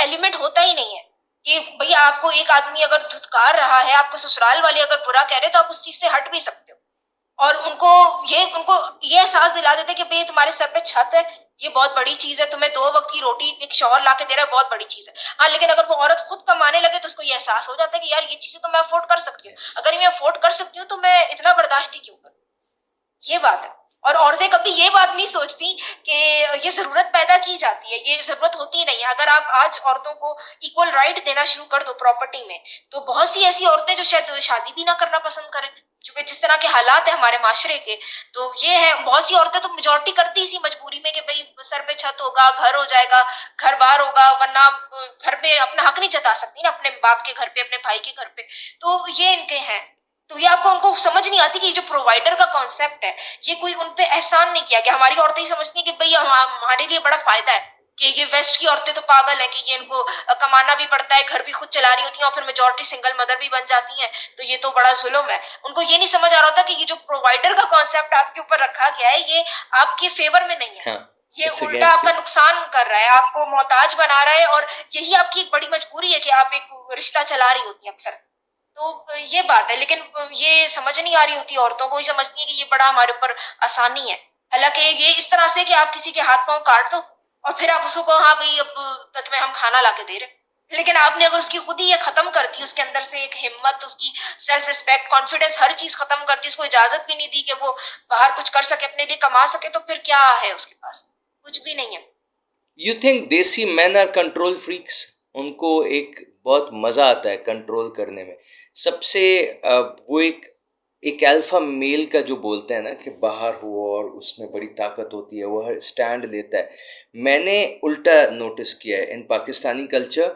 एलिमेंट होता ही नहीं है कि भैया आपको एक आदमी अगर धुतकार रहा है, आपको ससुराल वाले अगर बुरा कह रहे हैं, तो आप उस चीज से हट भी सकते हो। और उनको ये एहसास दिला देते कि भाई तुम्हारे सर पे छत है, ये बहुत बड़ी चीज है। तुम्हें दो वक्त की रोटी एक शौहर ला के दे रहा है, बहुत बड़ी चीज है। हाँ, लेकिन अगर वो औरत खुद कमाने लगे तो उसको ये एहसास हो जाता है कि यार ये चीजें तो मैं अफोर्ड कर सकती हूँ। यस। अगर मैं अफोर्ड कर सकती हूँ तो मैं इतना बर्दाश्त ही क्यों करूँ। ये बात है। और औरतें कभी ये बात नहीं सोचती कि ये जरूरत पैदा की जाती है, ये जरूरत होती नहीं है। अगर आप आज औरतों को इक्वल राइट देना शुरू कर दो प्रॉपर्टी में, तो बहुत सी ऐसी औरतें जो शायद शादी भी ना करना पसंद करें, क्योंकि जिस तरह के हालात है हमारे माशरे के। तो ये है, बहुत सी औरतें तो मेजोरिटी करती इसी मजबूरी में कि भाई सर पे छत होगा, घर हो जाएगा, घर बार होगा, वरना घर पे अपना हक नहीं जता सकती ना, अपने बाप के घर पे, अपने भाई के घर पे। तो ये इनके हैं। तो ये आपको, उनको समझ नहीं आती कि ये जो प्रोवाइडर का कॉन्सेप्ट है, ये कोई उन पे एहसान नहीं किया गया। हमारी औरतें ही समझती हैं कि भाई हमारे लिए बड़ा फायदा है कि ये वेस्ट की औरतें तो पागल है कि ये इनको कमाना भी पड़ता है, घर भी खुद चला रही होती हैं, और फिर मेजोरिटी सिंगल मदर भी बन जाती हैं, तो ये तो बड़ा जुल्म है। उनको ये नहीं समझ आ रहा होता कि ये जो प्रोवाइडर का कॉन्सेप्ट आपके ऊपर रखा गया है, ये आपके फेवर में नहीं है। हाँ, ये इट्स उल्टा अगेंस्ट यू। आपका नुकसान कर रहा है, आपको मोहताज बना रहा है। और यही आपकी एक बड़ी मजबूरी है कि आप एक रिश्ता चला रही होती है अक्सर। तो ये बात है। लेकिन ये समझ नहीं आ रही होती औरतों को, ही समझती है कि ये बड़ा हमारे ऊपर आसानी है। हालांकि ये इस तरह से कि आप किसी के हाथ पांव काट दो और फिर आप उसको कहो हाँ भाई अब तत्व हम खाना ला के दे रहे। लेकिन आपने अगर उसकी खुद ही ये खत्म कर दी, उसके अंदर से एक हिम्मत, उसकी सेल्फ रिस्पेक्ट, कॉन्फिडेंस, हर चीज खत्म कर दी, उसको इजाजत भी नहीं दी कि वो बाहर कुछ कर सके, अपने लिए कमा सके, तो फिर क्या है उसके पास? कुछ भी नहीं है। यू थिंक देसी मैन आर कंट्रोल फ्रीक्स? उनको एक बहुत मज़ा आता है कंट्रोल करने में। सबसे वो एक अल्फ़ा मेल का जो बोलते हैं ना कि बाहर हो और उसमें बड़ी ताकत होती है, वो हर स्टैंड लेता है। मैंने उल्टा नोटिस किया है इन पाकिस्तानी कल्चर,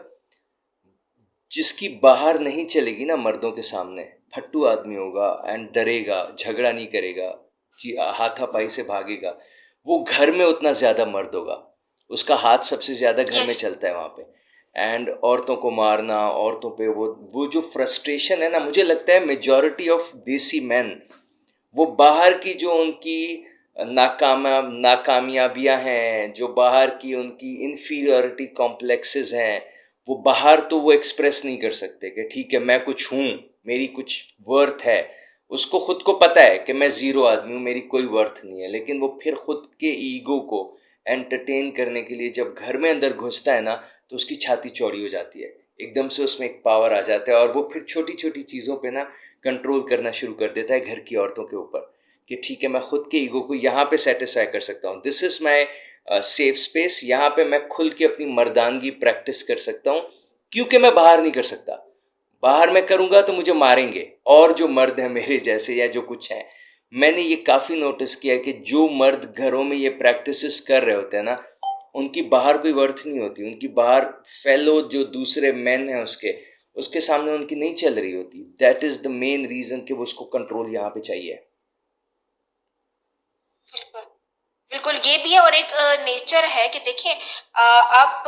जिसकी बाहर नहीं चलेगी ना मर्दों के सामने, फट्टू आदमी होगा एंड डरेगा, झगड़ा नहीं करेगा, हाथापाई से भागेगा, वो घर में उतना ज़्यादा मर्द होगा, उसका हाथ सबसे ज़्यादा घर में यस। चलता है वहाँ पे। एंड औरतों को मारना, औरतों पे वो जो फ्रस्ट्रेशन है ना, मुझे लगता है मेजॉरिटी ऑफ देसी मैन, वो बाहर की जो उनकी नाकामयाबियां हैं, जो बाहर की उनकी इन्फीरियरिटी कॉम्प्लेक्सेस हैं, वो बाहर तो वो एक्सप्रेस नहीं कर सकते कि ठीक है मैं कुछ हूँ, मेरी कुछ वर्थ है। उसको खुद को पता है कि मैं ज़ीरो आदमी हूँ, मेरी कोई वर्थ नहीं है, लेकिन वो फिर खुद के ईगो को एंटरटेन करने के लिए जब घर में अंदर घुसता है ना, तो उसकी छाती चौड़ी हो जाती है, एकदम से उसमें एक पावर आ जाता है और वो फिर छोटी छोटी चीज़ों पे ना कंट्रोल करना शुरू कर देता है घर की औरतों के ऊपर, कि ठीक है मैं खुद के ईगो को यहाँ पे सेटिस्फाई कर सकता हूँ, this is my safe space, यहाँ पे मैं खुल के अपनी मर्दानगी प्रैक्टिस कर सकता हूँ, क्योंकि मैं बाहर नहीं कर सकता। बाहर मैं करूँगा तो मुझे मारेंगे और जो मर्द हैं मेरे जैसे या जो कुछ हैं। मैंने ये काफ़ी नोटिस किया है कि जो मर्द घरों में ये प्रैक्टिसेस कर रहे होते हैं ना, उनकी बाहर कोई वर्थ नहीं होती, उनकी बाहर फेलो जो दूसरे मैन हैं उसके सामने उनकी नहीं चल रही होती। That is the main reason कि वो उसको कंट्रोल यहाँ पे चाहिए। बिल्कुल। बिल्कुल, ये भी है और एक नेचर है कि देखिए आप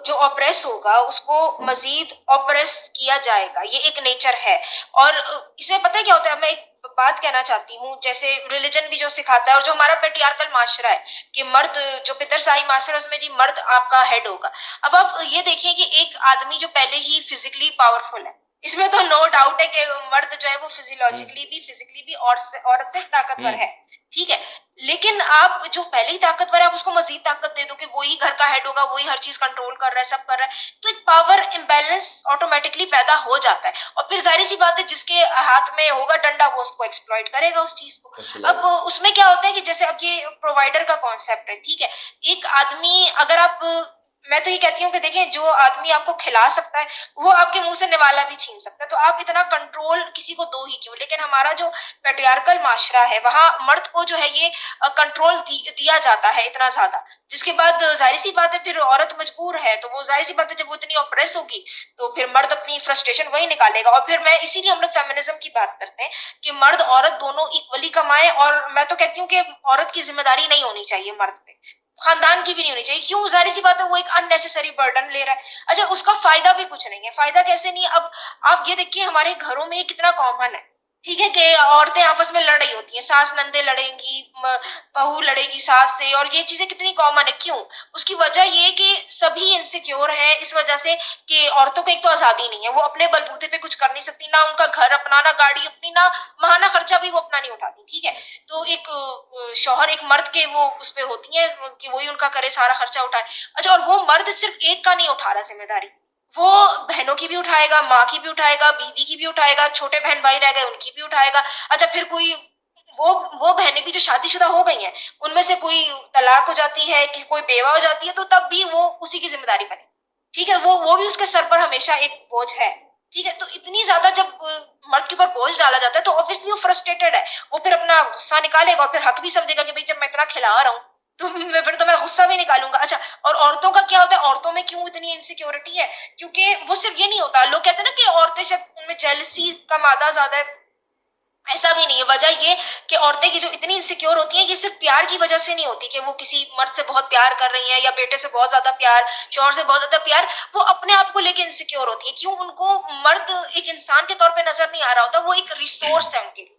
जो ऑप्रेस होगा उसको मजीद ऑप्रेस किया जाएगा, ये एक नेचर है। और इसमें पता है क्या होता है, मैं एक बात कहना चाहती हूँ, जैसे रिलीजन भी जो सिखाता है और जो हमारा पेट्रियार्कल माशरा है कि मर्द, जो पितरसाई माशरा है उसमें जी मर्द आपका हेड होगा। अब आप ये देखिए कि एक आदमी जो पहले ही फिजिकली पावरफुल है, इसमें तो नो डाउट है कि मर्द जो है वो हम्म। फिजिकली भी औरत से ताकतवर हम्म। है, ठीक है। लेकिन आप जो पहले ही ताकतवर है आप उसको मजीद ताकत दे दो कि वही घर का हेड होगा, वही हर चीज कंट्रोल कर रहा है, सब कर रहा है, तो एक पावर इम्बैलेंस ऑटोमेटिकली पैदा हो जाता है। और फिर जाहिर सी बात है जिसके हाथ में होगा डंडा वो उसको एक्सप्लॉइट करेगा उस चीज को। और अब चलाएगा। उसमें क्या होता है कि जैसे अब ये प्रोवाइडर का कॉन्सेप्ट है, ठीक है। एक आदमी अगर आप, मैं तो ये कहती हूँ कि देखें जो आदमी आपको खिला सकता है वो आपके मुंह से निवाला भी छीन सकता है, तो आप इतना कंट्रोल किसी को दो ही क्यों। लेकिन हमारा जो पेट्रियार्कल माशरा है वहां मर्द को जो है ये कंट्रोल दिया जाता है इतना ज्यादा, जिसके बाद जाहिर सी बात है फिर औरत मजबूर है, तो वो जाहिर सी बात है जब वो इतनी ऑप्रेस होगी तो फिर मर्द अपनी फ्रस्ट्रेशन वही निकालेगा। और फिर मैं इसीलिए हम लोग फेमिनिज्म की बात करते हैं कि मर्द औरत दोनों इक्वली कमाए। और मैं तो कहती हूँ कि औरत की जिम्मेदारी नहीं होनी चाहिए मर्द पे, खानदान की भी नहीं होनी चाहिए। क्यों, जाहिर सी बात है वो एक अननेसेसरी बर्डन ले रहा है। अच्छा, उसका फायदा भी कुछ नहीं है। फायदा कैसे नहीं है, अब आप ये देखिए हमारे घरों में कितना कॉमन है, ठीक है, कि औरतें आपस में लड़ रही होती हैं, सास नंदे लड़ेंगी, बहू लड़ेगी सास से, और ये चीजें कितनी कॉमन है। क्यों, उसकी वजह ये कि सभी इनसिक्योर है इस वजह से कि औरतों को एक तो आजादी नहीं है, वो अपने बलबूते पे कुछ कर नहीं सकती, ना उनका घर अपना, ना गाड़ी अपनी, ना महाना खर्चा भी वो अपना नहीं उठाती, ठीक है। तो एक शौहर एक मर्द के वो उस पे होती है कि वही उनका करे, सारा खर्चा उठाए। अच्छा, और वो मर्द सिर्फ एक का नहीं उठा रहा जिम्मेदारी, वो बहनों की भी उठाएगा, माँ की भी उठाएगा, बीवी की भी उठाएगा, छोटे बहन भाई रह गए उनकी भी उठाएगा। अच्छा, फिर कोई वो बहनें भी जो शादीशुदा हो गई हैं उनमें से कोई तलाक हो जाती है कि कोई बेवा हो जाती है, तो तब भी वो उसी की जिम्मेदारी बने, ठीक है। वो भी उसके सर पर हमेशा एक बोझ है, ठीक है। तो इतनी ज्यादा जब मर्द के ऊपर बोझ डाला जाता है तो ऑब्वियसली वो फ्रस्ट्रेटेड है, वो फिर अपना गुस्सा निकालेगा और फिर हक भी समझेगा कि भाई जब मैं इतना खिला रहा हूँ तो मैं फिर तो मैं गुस्सा भी निकालूंगा। अच्छा, और औरतों का क्या होता है, औरतों में क्यों इतनी इनसिक्योरिटी है, क्योंकि वो सिर्फ ये नहीं होता, लोग कहते हैं ना कि औरतें शायद उनमें जेलसी का मादा ज्यादा है, ऐसा भी नहीं है। वजह ये कि औरतें की जो इतनी इनसिक्योर होती हैं ये सिर्फ प्यार की वजह से नहीं होती कि वो किसी मर्द से बहुत प्यार कर रही हैं या बेटे से बहुत ज्यादा प्यार, शौहर से बहुत ज्यादा प्यार, वो अपने आप को लेके इनसिक्योर होती है। क्यों, उनको मर्द एक इंसान के तौर पे नजर नहीं आ रहा होता, वो एक रिसोर्स है उनके लिए,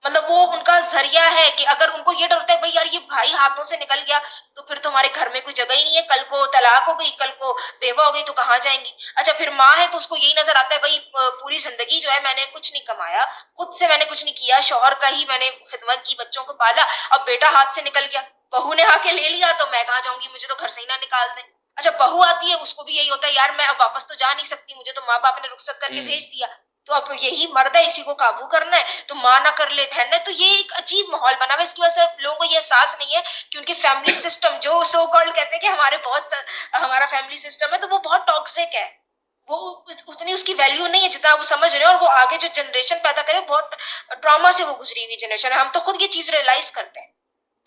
मतलब वो उनका जरिया है कि अगर उनको ये डर होता है भाई यार ये भाई हाथों से निकल गया तो फिर तुम्हारे घर में कोई जगह ही नहीं है, कल को तलाक हो गई, कल को बेवा हो गई तो कहाँ जाएंगी। अच्छा, फिर माँ है तो उसको यही नजर आता है भाई पूरी जिंदगी जो है मैंने कुछ नहीं कमाया, खुद से मैंने कुछ नहीं किया, शौहर का ही मैंने खिदमत की, बच्चों को पाला, अब बेटा हाथ से निकल गया, बहू ने आके ले लिया तो मैं कहाँ जाऊंगी, मुझे तो घर से ही ना निकाल दें। अच्छा, बहू आती है उसको भी यही होता है यार मैं अब वापस तो जा नहीं सकती, मुझे तो माँ बाप ने रुखसत करके हम्म। भेज दिया, तो अब यही मर्द है इसी को काबू करना है, तो माँ ना कर ले बहन ने, तो ये एक अजीब माहौल बना हुआ है। इसकी वजह से लोगों को ये एहसास नहीं है कि उनके फैमिली सिस्टम जो सो कॉल्ड कहते हैं कि हमारे बहुत हमारा फैमिली सिस्टम है तो वो बहुत टॉक्सिक है, वो उतनी उसकी वैल्यू नहीं है जितना वो समझ रहे हैं, और वो आगे जो जनरेशन पैदा करे बहुत ट्रॉमा से वो गुजरी हुई जनरेशन है। हम तो खुद ये चीज रियलाइज करते हैं।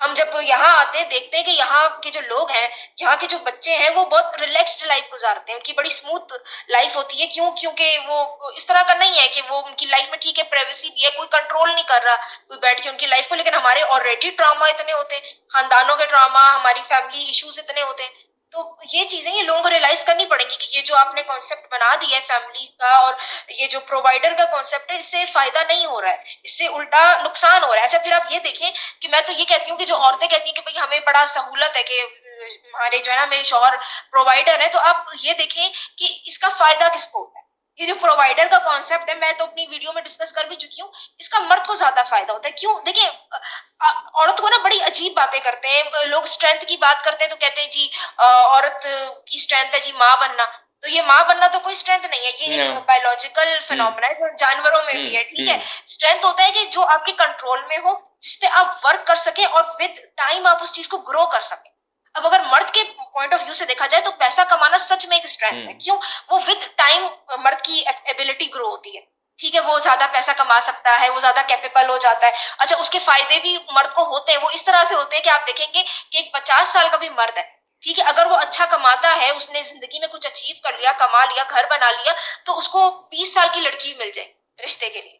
हम जब यहाँ आते हैं देखते हैं कि यहाँ के जो लोग हैं, यहाँ के जो बच्चे हैं, वो बहुत रिलैक्स्ड लाइफ गुजारते हैं, उनकी बड़ी स्मूथ लाइफ होती है। क्यों? क्योंकि वो इस तरह का नहीं है कि वो उनकी लाइफ में ठीक है प्राइवेसी भी है, कोई कंट्रोल नहीं कर रहा कोई बैठ के उनकी लाइफ को। लेकिन हमारे ऑलरेडी ट्रॉमा इतने होते हैं, खानदानों के ट्रॉमा, हमारी फैमिली इश्यूज इतने होते हैं। तो ये चीजें ये लोगों को रियलाइज करनी पड़ेगी कि ये जो आपने कॉन्सेप्ट बना दिया है फैमिली का, और ये जो प्रोवाइडर का कॉन्सेप्ट है, इससे फायदा नहीं हो रहा है, इससे उल्टा नुकसान हो रहा है। अच्छा, फिर आप ये देखें कि मैं तो ये कहती हूँ कि जो औरतें कहती हैं कि भाई हमें बड़ा सहूलत है कि हमारे जो है ना मेरे शौहर प्रोवाइडर है, तो आप ये देखें कि इसका फायदा किसको होता है। ये जो प्रोवाइडर का कॉन्सेप्ट है, मैं तो अपनी वीडियो में डिस्कस कर भी चुकी हूँ, इसका मर्द को ज्यादा फायदा होता है। क्यों? देखिए, औरत को ना बड़ी अजीब बातें करते हैं लोग, स्ट्रेंथ की बात करते हैं तो कहते हैं जी औरत की स्ट्रेंथ है जी माँ बनना। तो ये माँ बनना तो कोई स्ट्रेंथ नहीं है, ये एक बायोलॉजिकल फिनोमेना है जो जानवरों में भी है, ठीक है। स्ट्रेंथ होता है कि जो आपके कंट्रोल में हो, जिसपे आप वर्क कर सके और विद टाइम आप उस चीज को ग्रो कर सके। अब अगर मर्द के पॉइंट ऑफ व्यू से देखा जाए तो पैसा कमाना सच में एक स्ट्रेंथ है। क्यों? वो विद टाइम मर्द की एबिलिटी ग्रो होती है, ठीक है। वो ज्यादा पैसा कमा सकता है, वो ज्यादा कैपेबल हो जाता है। अच्छा, उसके फायदे भी मर्द को होते हैं, वो इस तरह से होते हैं कि आप देखेंगे कि एक 50 साल का भी मर्द है, ठीक है, अगर वो अच्छा कमाता है, उसने जिंदगी में कुछ अचीव कर लिया, कमा लिया, घर बना लिया, तो उसको 20 साल की लड़की भी मिल जाए रिश्ते के लिए,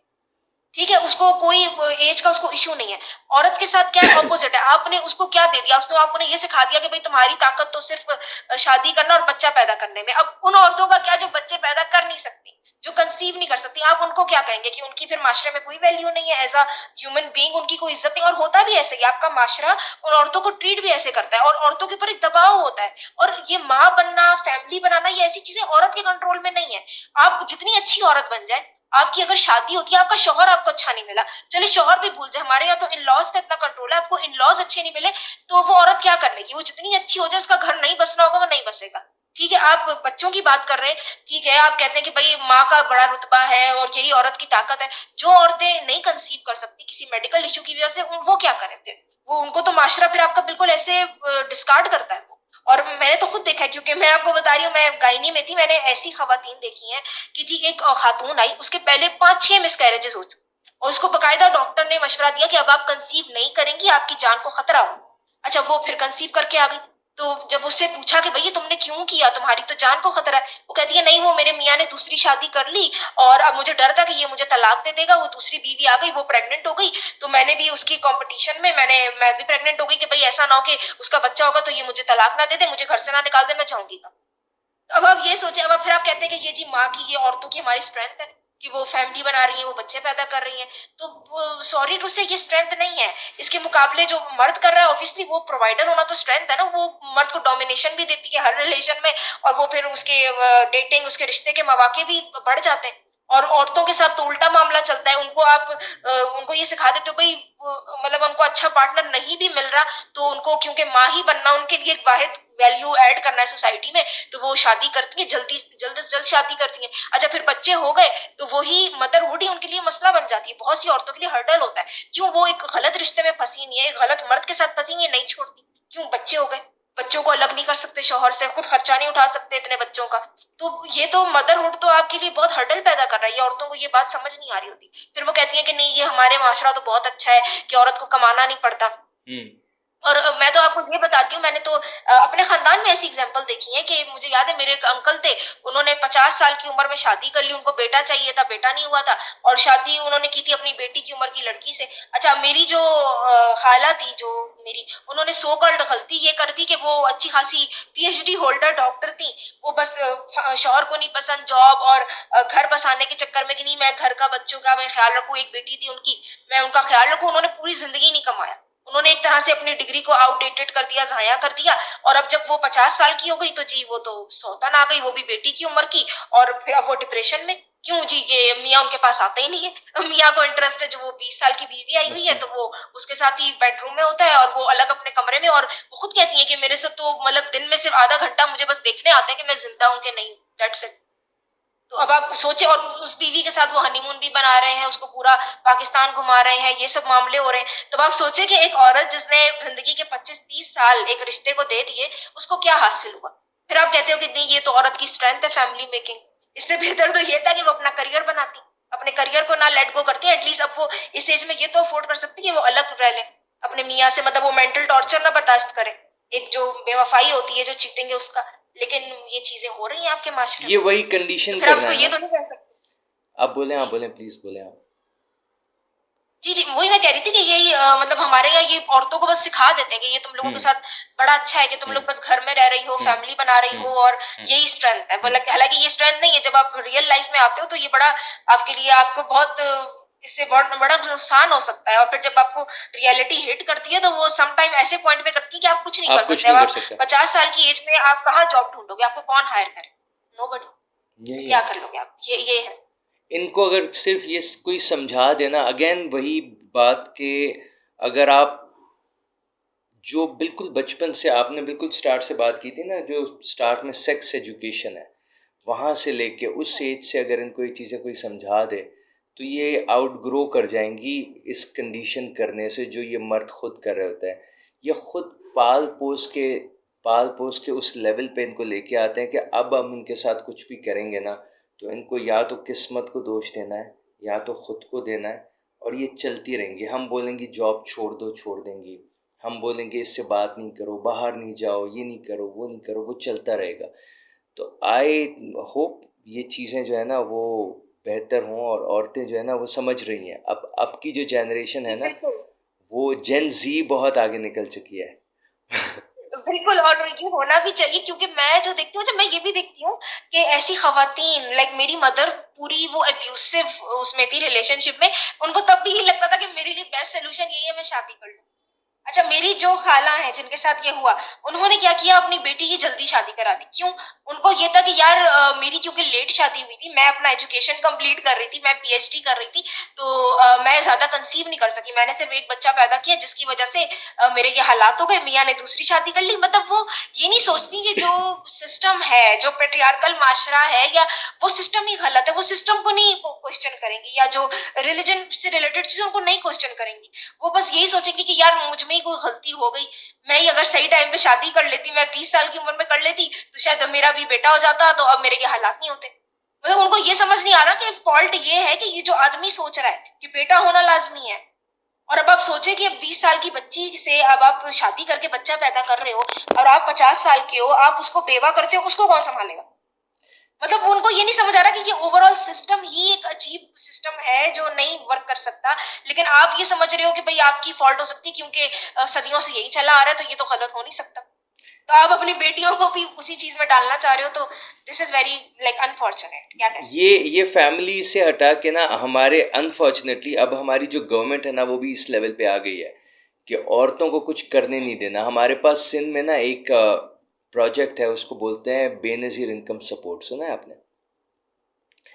ठीक है। उसको कोई एज का उसको इश्यू नहीं है। औरत के साथ क्या ऑपोजिट है, आपने उसको क्या दे दिया, उसको आपने ये सिखा दिया कि भाई तुम्हारी ताकत तो सिर्फ शादी करना और बच्चा पैदा करने में। अब उन औरतों का क्या जो बच्चे पैदा कर नहीं सकती, जो कंसीव नहीं कर सकती, आप उनको क्या कहेंगे कि उनकी फिर माशरे में कोई वैल्यू नहीं है, एज अ ह्यूमन बीइंग उनकी कोई इज्जत नहीं। और होता भी ऐसे ही, आपका माशरा उन औरतों को ट्रीट भी ऐसे करता है, और औरतों के ऊपर एक दबाव होता है। और ये माँ बनना, फैमिली बनाना, ये ऐसी चीजें औरत के कंट्रोल में नहीं है। आप जितनी अच्छी औरत बन जाए, आपकी अगर शादी होती है, आपका शौहर आपको अच्छा नहीं मिला, चलिए शौहर भी भूल जाए, हमारे यहाँ तो इन लॉज का इतना कंट्रोल है, आपको इन लॉज अच्छे नहीं मिले तो वो औरत क्या कर लेगी, वो जितनी अच्छी हो जाए, उसका घर नहीं बसना होगा, वो नहीं बसेगा, ठीक है। आप बच्चों की बात कर रहे हैं, ठीक है, आप कहते हैं कि भाई माँ का बड़ा रुतबा है और यही औरत की ताकत है। जो औरतें नहीं कंसीव कर सकती किसी मेडिकल इश्यू की वजह से, वो क्या करें फिर? वो उनको तो माशरा फिर आपका बिल्कुल ऐसे डिस्कार्ड करता है। और मैंने तो खुद देखा है, क्योंकि मैं आपको बता रही हूँ, मैं गायनी में थी, मैंने ऐसी खवातीन देखी हैं कि जी एक खातून आई, उसके पहले 5-6 मिसकैरेजेस हो चुके, और उसको बकायदा डॉक्टर ने मशवरा दिया कि अब आप कंसीव नहीं करेंगी, आपकी जान को खतरा हो। अच्छा, वो फिर कंसीव करके आ गई। तो जब उससे पूछा कि भैया तुमने क्यों किया, तुम्हारी तो जान को खतरा है, वो कहती है नहीं, वो मेरे मियाँ ने दूसरी शादी कर ली और अब मुझे डर था कि ये मुझे तलाक दे देगा। वो दूसरी बीवी आ गई, वो प्रेग्नेंट हो गई, तो मैंने भी उसकी कंपटीशन में मैं भी प्रेग्नेंट हो गई कि भाई ऐसा ना हो कि उसका बच्चा होगा तो ये मुझे तलाक ना दे दे, मुझे घर से ना निकाल दे, मैं चाहूंगी। अब आप ये सोचे, अब फिर आप कहते हैं कि ये जी माँ की, ये औरतों की हमारी स्ट्रेंथ है कि वो फैमिली बना रही है, वो बच्चे पैदा कर रही हैं, तो सॉरी टू से ये स्ट्रेंथ नहीं है। इसके मुकाबले जो मर्द कर रहा है, ऑब्वियसली वो प्रोवाइडर होना तो स्ट्रेंथ है ना, वो मर्द को डोमिनेशन भी देती है हर रिलेशन में, और वो फिर उसके डेटिंग, उसके रिश्ते के मौके भी बढ़ जाते हैं। और औरतों के साथ तो उल्टा मामला चलता है, उनको आप उनको ये सिखा देते हो भाई, मतलब उनको अच्छा पार्टनर नहीं भी मिल रहा तो उनको, क्योंकि माँ ही बनना उनके लिए एक वाहिद वैल्यू ऐड करना है सोसाइटी में, तो वो शादी करती है, जल्द से जल्द शादी करती है। अच्छा, फिर बच्चे हो गए तो वही मदरहुड ही उनके लिए मसला बन जाती है, बहुत सी औरतों के लिए हर्डल होता है। क्यों? वो एक गलत रिश्ते में फंसी नहीं है, एक गलत मर्द के साथ फंसी नहीं है, नहीं छोड़ती। क्यों? बच्चे हो गए, बच्चों को अलग नहीं कर सकते शौहर से, खुद खर्चा नहीं उठा सकते इतने बच्चों का। तो ये तो मदरहुड तो आपके लिए बहुत हर्डल पैदा कर रहा है, ये औरतों को ये बात समझ नहीं आ रही होती। फिर वो कहती है कि नहीं, ये हमारे माशरा तो बहुत अच्छा है कि औरत को कमाना नहीं पड़ता। और मैं तो आपको ये बताती हूँ, मैंने तो अपने खानदान में ऐसी एग्जांपल देखी है कि मुझे याद है, मेरे एक अंकल थे, उन्होंने 50 साल की उम्र में शादी कर ली, उनको बेटा चाहिए था, बेटा नहीं हुआ था, और शादी उन्होंने की थी अपनी बेटी की उम्र की लड़की से। अच्छा, मेरी जो खाला थी, जो मेरी, उन्होंने सो कॉल्ड गलती ये कर दी कि वो अच्छी खासी पीएचडी होल्डर डॉक्टर थी, वो बस शौहर को नहीं पसंद, जॉब और घर बसाने के चक्कर में कि नहीं मैं घर का, बच्चों का मैं ख्याल रखूं, एक बेटी थी उनकी, मैं उनका ख्याल रखूं, उन्होंने पूरी जिंदगी नहीं कमाया। उन्होंने एक तरह से अपनी डिग्री को आउटडेटेड कर दिया, जाया कर दिया, और अब जब वो 50 साल की हो गई तो जी वो तो सौतन आ गई, वो भी बेटी की उम्र की, और फिर अब वो डिप्रेशन में। क्यों जी? ये मियाँ उनके पास आते ही नहीं है, मियाँ को इंटरेस्ट है जो वो 20 साल की बीवी आई हुई है तो वो उसके साथ ही बेडरूम में होता है, और वो अलग अपने कमरे में, और वो खुद कहती है कि मेरे से तो मतलब दिन में सिर्फ आधा घंटा मुझे बस देखने आते हैं कि मैं जिंदा हूँ कि नहीं, दैट्स इट। तो अब आप सोचे, और उस बीवी के साथ वो हनीमून भी बना रहे हैं, उसको पूरा पाकिस्तान घुमा रहे हैं, ये सब मामले हो रहे हैं। तो आप सोचे कि एक औरत जिसने जिंदगी के 25-30 साल एक रिश्ते को दे दिए, उसको क्या हासिल हुआ? फिर आप कहते हो कि नहीं, ये तो औरत की स्ट्रेंथ है फैमिली मेकिंग। इससे बेहतर तो ये था कि वो अपना करियर बनाती, अपने करियर को ना लेट गो करती, एटलीस्ट अब वो इस एज में ये तो अफोर्ड कर सकती कि वो अलग रह ले अपने मियाँ से, मतलब वो मेंटल टॉर्चर ना बर्दाश्त करे, एक जो बेवफाई होती है, जो चीटिंग है उसका। लेकिन ये चीजें हो रही हैं आपके माशरे ये में, वही तो कंडीशन फिर कर आप रहा उसको है ये ना। तो नहीं कह सकते। आप जी बोलें, प्लीज बोलें आप। जी जी, वही मैं कह रही थी कि यही मतलब हमारे यहाँ ये औरतों को बस सिखा देते हैं कि ये तुम लोगों के हम्म साथ बड़ा अच्छा है कि तुम हम्म लोग बस घर में रह रही हो, हम्म फैमिली बना रही हम्म हो, और हम्म यही स्ट्रेंथ है। हम्म मतलब हालांकि ये स्ट्रेंथ नहीं है, जब आप रियल लाइफ में आते हो तो ये बड़ा आपके लिए, आपको बहुत इससे बहुत बड़ा नुकसान हो सकता है। और फिर जब आपको रियलिटी हिट करती है तो वो सम टाइम ऐसे पॉइंट पे करती है कि आप कुछ नहीं कर आप कुछ सकते। नहीं अब कर आप सकते। 50 साल की एज में आप कहाँ जॉब ढूंढोगे, आपको कौन हायर करे? नोबडी। तो यही क्या है। कर लोगे आप? ये है। इनको अगर सिर्फ ये कोई समझा देना, अगेन वही बात के, अगर आप जो बिल्कुल बचपन से, आपने बिल्कुल स्टार्ट से बात की थी ना, जो स्टार्ट में सेक्स एजुकेशन है, वहाँ से लेके उस एज से अगर इनको ये चीज़ें कोई समझा दे, तो ये आउटग्रो कर जाएंगी इस कंडीशन करने से जो ये मर्द खुद कर रहे होते हैं। ये खुद पाल पोस के उस लेवल पे इनको लेके आते हैं कि अब हम इनके साथ कुछ भी करेंगे ना, तो इनको या तो किस्मत को दोष देना है, या तो खुद को देना है, और ये चलती रहेंगी। हम बोलेंगे जॉब छोड़ दो, छोड़ देंगी। हम बोलेंगे इससे बात नहीं करो, बाहर नहीं जाओ, ये नहीं करो, वो नहीं करो, वो चलता रहेगा। तो आई होप ये चीज़ें जो है ना वो बेहतर हों, और औरतें जो है ना वो समझ रही हैं। अब की जो जनरेशन है जी ना, बिल्कुल। वो जेन जी बहुत आगे निकल चुकी है। बिल्कुल, और ये होना भी चाहिए, क्योंकि मैं जो देखती हूँ, जब मैं ये भी देखती हूँ कि ऐसी खवातीन, लाइक मेरी मदर, पूरी वो अब्यूसिव उसमें थी रिलेशनशिप में, उनको तब भी ये लगता था कि मेरे लिए बेस्ट सोल्यूशन यही है, मैं शादी कर लूं। अच्छा, मेरी जो खाला है जिनके साथ ये हुआ, उन्होंने क्या किया, अपनी बेटी की जल्दी शादी करा दी। क्यों? उनको ये था कि यार मेरी क्योंकि लेट शादी हुई थी, मैं अपना एजुकेशन कंप्लीट कर रही थी, मैं पीएचडी कर रही थी, तो मैं ज्यादा कंसीव नहीं कर सकी, मैंने सिर्फ एक बच्चा पैदा किया, जिसकी वजह से मेरे ये हालात हो गए, मियाँ ने दूसरी शादी कर ली। मतलब वो ये नहीं सोचती कि जो सिस्टम है, जो पेट्रियार्कल माशरा है, या वो सिस्टम ही गलत है, वो सिस्टम को नहीं क्वेश्चन करेंगी, या जो रिलीजन से रिलेटेड चीजों को नहीं क्वेश्चन करेंगी। वो बस यही सोचेंगे कि यार मुझ में ही कोई गलती हो गई, मैं ही अगर सही टाइम पे शादी कर लेती, मैं 20 साल की उम्र में कर लेती, तो शायद मेरा भी बेटा हो जाता, तो अब मेरे ये हालात नहीं होते। मतलब उनको ये समझ नहीं आ रहा कि फॉल्ट ये है कि ये जो आदमी सोच रहा है कि बेटा होना लाजमी है, और अब आप सोचे कि अब 20 साल की बच्ची से अब आप शादी करके बच्चा पैदा कर रहे हो, और आप 50 साल के हो, आप उसको बेवा करते हो, उसको कौन संभालेगा? मतलब उनको ये नहीं समझ आ रहा कि ये ओवरऑल सिस्टम ही एक अजीब सिस्टम है जो नहीं वर्क कर सकता। लेकिन आप ये समझ रहे हो कि भाई आपकी फॉल्ट हो सकती है, क्योंकि सदियों से यही चला आ रहा है, तो ये तो गलत हो नहीं सकता। तो आप अपनी बेटियों को भी उसी चीज में डालना चाह रहे हो, तो this is very like unfortunate, क्या कह सकते ये फैमिली से हटा के ना, हमारे अनफॉर्चुनेटली अब हमारी जो गवर्नमेंट है ना वो भी इस लेवल पे आ गई है कि औरतों को कुछ करने नहीं देना। हमारे पास सिंध में ना एक प्रोजेक्ट है, उसको बोलते हैं बेनज़ीर इनकम सपोर्ट, सुना है आपने?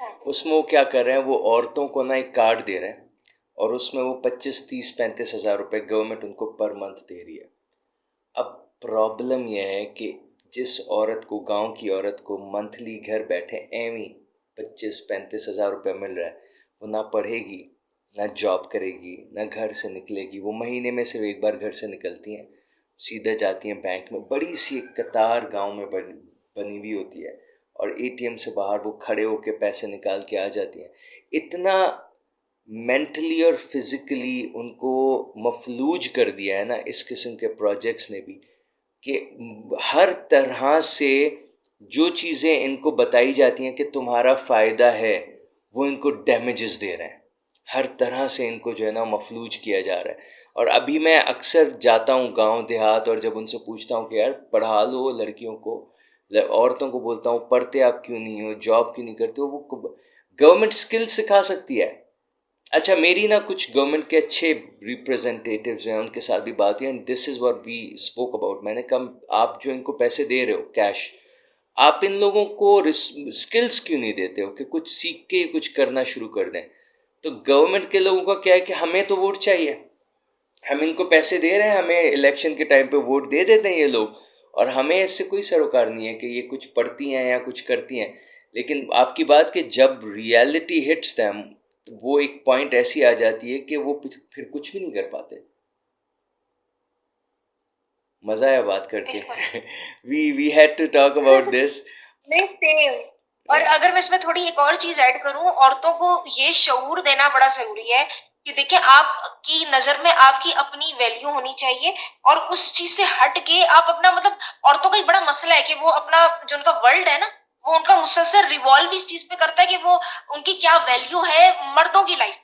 हैं। उसमें वो क्या कर रहे हैं, वो औरतों को ना एक कार्ड दे रहे हैं, और उसमें वो 25, 30, 35 हज़ार रुपये गवर्नमेंट उनको पर मंथ दे रही है। अब प्रॉब्लम यह है कि जिस औरत को, गांव की औरत को मंथली घर बैठे एवं 25, 35 हज़ार रुपये मिल रहा है, वो ना पढ़ेगी, ना जॉब करेगी, ना घर से निकलेगी। वो महीने में सिर्फ एक बार घर से निकलती हैं, सीधे जाती हैं बैंक में, बड़ी सी एक कतार गांव में बनी हुई होती है, और एटीएम से बाहर वो खड़े होकर पैसे निकाल के आ जाती हैं। इतना मेंटली और फिज़िकली उनको मफलूज कर दिया है ना इस किस्म के प्रोजेक्ट्स ने भी, कि हर तरह से जो चीज़ें इनको बताई जाती हैं कि तुम्हारा फ़ायदा है, वो इनको डैमेजेस दे रहे हैं। हर तरह से इनको जो है ना मफलूज किया जा रहा है। और अभी मैं अक्सर जाता हूँ गांव देहात, और जब उनसे पूछता हूँ कि यार पढ़ा लो लड़कियों को, औरतों को बोलता हूँ पढ़ते आप क्यों नहीं हो, जॉब क्यों नहीं करते हो, वो गवर्नमेंट स्किल सिखा सकती है। अच्छा, मेरी ना कुछ गवर्नमेंट के अच्छे रिप्रेजेंटेटिव्स हैं, उनके साथ भी बात हुई, and this is what we spoke about. मैंने कहा आप जो इनको पैसे दे रहे हो कैश, आप इन लोगों को स्किल्स क्यों नहीं देते हो कि कुछ सीख के कुछ करना शुरू कर दें? तो गवर्नमेंट के लोगों का क्या है कि हमें तो वोट चाहिए, हम इनको पैसे दे रहे हैं, हमें इलेक्शन के टाइम पे वोट दे देते हैं ये लोग, और हमें इससे कोई सरोकार नहीं है कि ये कुछ पढ़ती हैं या कुछ करती हैं। लेकिन आपकी बात कि जब रियलिटी हिट्स दैम, वो एक पॉइंट ऐसी आ जाती है कि वो फिर कुछ भी नहीं कर पाते। मज़ा आया बात करके। बिल्कुल। We had to talk about this. नहीं, सेम। और अगर मैं इसमें थोड़ी एक और चीज ऐड करूं, औरतों को ये शऊर देना बड़ा जरूरी है कि देखिए आपकी नजर में आपकी अपनी वैल्यू होनी चाहिए, और उस चीज से हट के आप अपना मतलब, औरतों का एक बड़ा मसला है कि वो अपना जो उनका वर्ल्ड है ना, वो उनका मुसलसल रिवॉल्व इस चीज पे करता है कि वो उनकी क्या वैल्यू है मर्दों की लाइफ,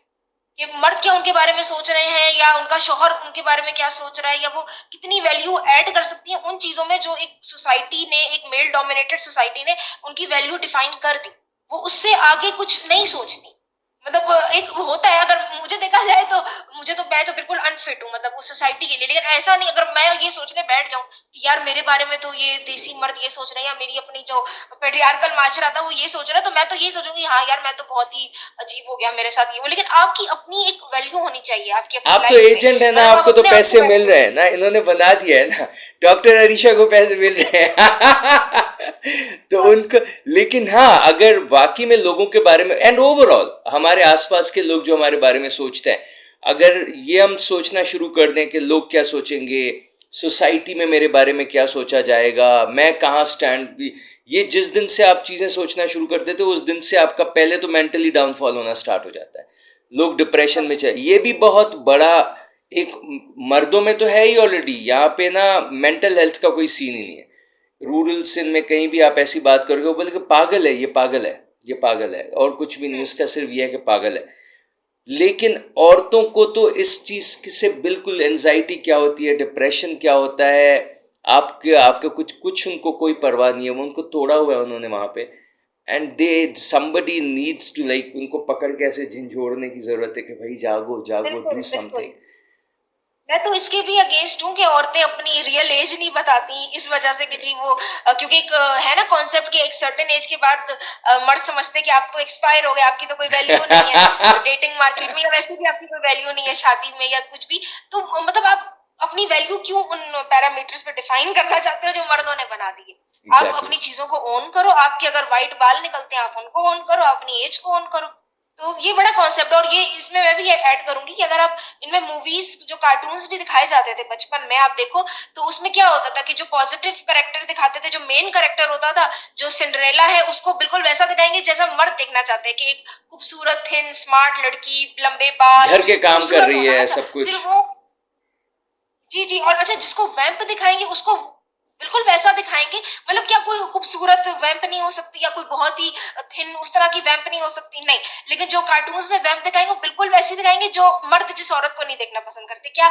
कि मर्द क्या उनके बारे में सोच रहे हैं, या उनका शौहर उनके बारे में क्या सोच रहा है, या वो कितनी वैल्यू ऐड कर सकती है उन चीजों में जो एक सोसाइटी ने, एक मेल डोमिनेटेड सोसाइटी ने उनकी वैल्यू डिफाइन कर दी। वो उससे आगे कुछ नहीं सोचती। मतलब एक होता है, अगर मुझे देखा जाए तो मैं तो बिल्कुल अनफिट हूँ मतलब उस सोसाइटी के लिए, लेकिन ऐसा नहीं, अगर मैं ये सोचने बैठ जाऊं कि यार मेरे बारे में तो ये देसी मर्द ये सोच रहे हैं, या मेरी अपनी जो पेट्रियार्कल माशरा था वो ये सोच रहा है, तो मैं तो ये सोचूंगी हाँ यार मैं तो बहुत ही अजीब हो गया मेरे साथ ये वो। लेकिन आपकी अपनी एक वैल्यू होनी चाहिए आपकी अपनी आप तो लाइफ में, एजेंट है ना, मतलब आप आपको तो अपने आप को पैसे मिल रहे हैं ना, इन्होंने बना दिया है ना, डॉक्टर अरीशा को पैसे मिल रहे हैं। तो उनको, लेकिन हाँ, अगर वाकई में लोगों के बारे में एंड ओवरऑल हमारे आसपास के लोग जो हमारे बारे में सोचते हैं, अगर ये हम सोचना शुरू कर दें कि लोग क्या सोचेंगे, सोसाइटी में मेरे बारे में क्या सोचा जाएगा, मैं कहाँ स्टैंड, ये जिस दिन से आप चीजें सोचना शुरू कर देते हो उस दिन से आपका पहले तो मेंटली डाउनफॉल होना स्टार्ट हो जाता है, लोग डिप्रेशन में चले। ये भी बहुत बड़ा एक, मर्दों में तो है ही ऑलरेडी, यहाँ पे ना मेंटल हेल्थ का कोई सीन ही नहीं है। रूरल सिंध में कहीं भी आप ऐसी बात करोगे वो बोले कि पागल है, ये पागल है, ये पागल है, और कुछ भी नहीं, उसका सिर्फ ये है कि पागल है। लेकिन औरतों को तो इस चीज से बिल्कुल, एंजाइटी क्या होती है, डिप्रेशन क्या होता है, आपके आपके कुछ कुछ उनको कोई परवाह नहीं है, वो उनको तोड़ा हुआ है उन्होंने वहां पे, and they somebody needs to like उनको पकड़ के ऐसे झिंझोड़ने की जरूरत है कि भाई जागो जागो, बिल्कुल डू बिल्कुल। समथिंग। मैं तो इसके भी अगेंस्ट हूँ कि औरतें अपनी रियल एज नहीं बताती इस वजह से कि जी वो क्योंकि एक है ना कॉन्सेप्ट कि एक सर्टेन एज के बाद मर्द समझते हैं कि आप तो एक्सपायर हो गए, आपकी तो कोई वैल्यू नहीं है डेटिंग मार्केट में, या वैसे भी आपकी कोई वैल्यू नहीं है शादी में या कुछ भी। तो मतलब आप अपनी वैल्यू क्यों उन पैरामीटर्स पे डिफाइन करना चाहते हो जो मर्दों ने बना दिए। आप एग्जैक्टली। अपनी चीजों को ओन करो, आपके अगर व्हाइट बाल निकलते हैं आप उनको ओन करो, अपनी एज को ओन करो। तो ये बड़ा कॉन्सेप्ट, और ये इसमें मैं भी ऐड करूंगी कि अगर आप इनमें मूवीज जो कार्टून्स भी दिखाए जाते थे बचपन में आप देखो, तो उसमें क्या होता था कि जो पॉजिटिव करेक्टर दिखाते थे, जो मेन करेक्टर होता था, जो सिंड्रेला है उसको बिल्कुल वैसा दिखाएंगे जैसा मर्द देखना चाहते हैं, कि एक खूबसूरत थिन स्मार्ट लड़की, लंबे बाल, घर के काम कर खूबसूरत रही होना। है अच्छा सब फिर कुछ। वो, जी जी, और अच्छा जिसको वैम्प दिखाएंगे उसको बिल्कुल वैसा दिखाएंगे, मतलब क्या कोई खूबसूरत वैम्प नहीं हो सकती, या कोई बहुत ही थिन उस तरह की वैम्प नहीं हो सकती, नहीं। लेकिन जो कार्टून्स में वैम्प दिखाएंगे वो बिल्कुल वैसी दिखाएंगे जो मर्द जिस औरत को नहीं देखना पसंद करते। क्या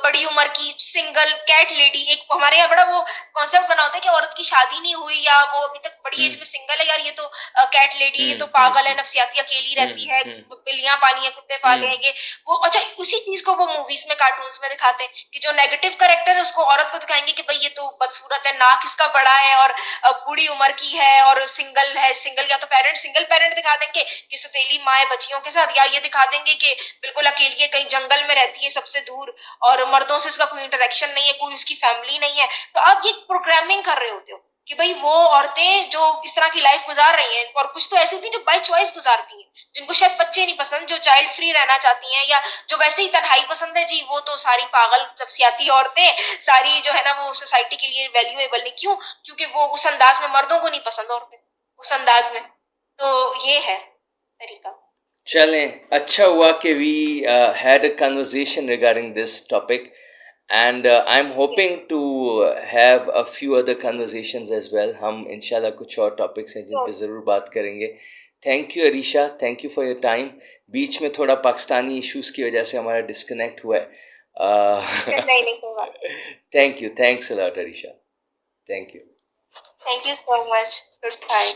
बड़ी उम्र की सिंगल कैट लेडी, एक हमारे यहाँ बड़ा वो कॉन्सेप्ट बना होता है कि औरत की शादी नहीं हुई या वो अभी तक बड़ी हम्म एज में सिंगल है, यार ये तो कैट लेडी, ये हम्म तो हम्म पागल है, नफसियाती अकेली रहती है, हम्म बिल्लियां पाली है, कुत्ते पाले हम्म हैं ये वो। अच्छा उसी चीज को वो मूवीज में कार्टून्स में दिखाते हैं कि जो नेगेटिव कैरेक्टर है उसको औरत को दिखाएंगे कि भाई ये तो बदसूरत है, नाक इसका बड़ा है, और बूढ़ी उम्र की है, और सिंगल है, सिंगल या तो पेरेंट सिंगल पेरेंट दिखा देंगे कि सौतेली माँ है बच्चियों के साथ, या ये दिखा देंगे कि बिल्कुल अकेली है, कहीं जंगल में रहती है सबसे दूर, और मर्दों से उसका कोई इंटरेक्शन नहीं है, कोई उसकी फैमिली नहीं है। तो आप ये प्रोग्रामिंग कर रहे होते हो कि भाई वो औरतें जो इस तरह की लाइफ गुजार रही हैं, और कुछ तो ऐसी होती हैं जो बाय चॉइस गुजारती हैं, जिनको शायद बच्चे नहीं पसंद, जो चाइल्ड फ्री रहना चाहती हैं, या जो वैसे ही तन्हाई पसंद है, जी वो तो सारी पागल नफसियाती औरतें सारी जो है ना वो सोसाइटी के लिए वैल्यूएबल नहीं। क्यों? क्योंकि वो उस अंदाज में मर्दों को नहीं पसंद औरतें, उस अंदाज में। तो ये है तरीका। चलें, अच्छा हुआ कि we had a conversation regarding this topic, and I'm hoping to have a few other conversations as well. हम इंशाल्लाह कुछ और टॉपिक्स हैं जिन पे ज़रूर बात करेंगे। Thank you Arisha, thank you for your time. बीच में थोड़ा पाकिस्तानी इश्यूज़ की वजह से हमारा डिस्कनेक्ट हुआ है। नहीं नहीं कोई बात। Thank you, thanks a lot Arisha, thank you. Thank you so much, good bye.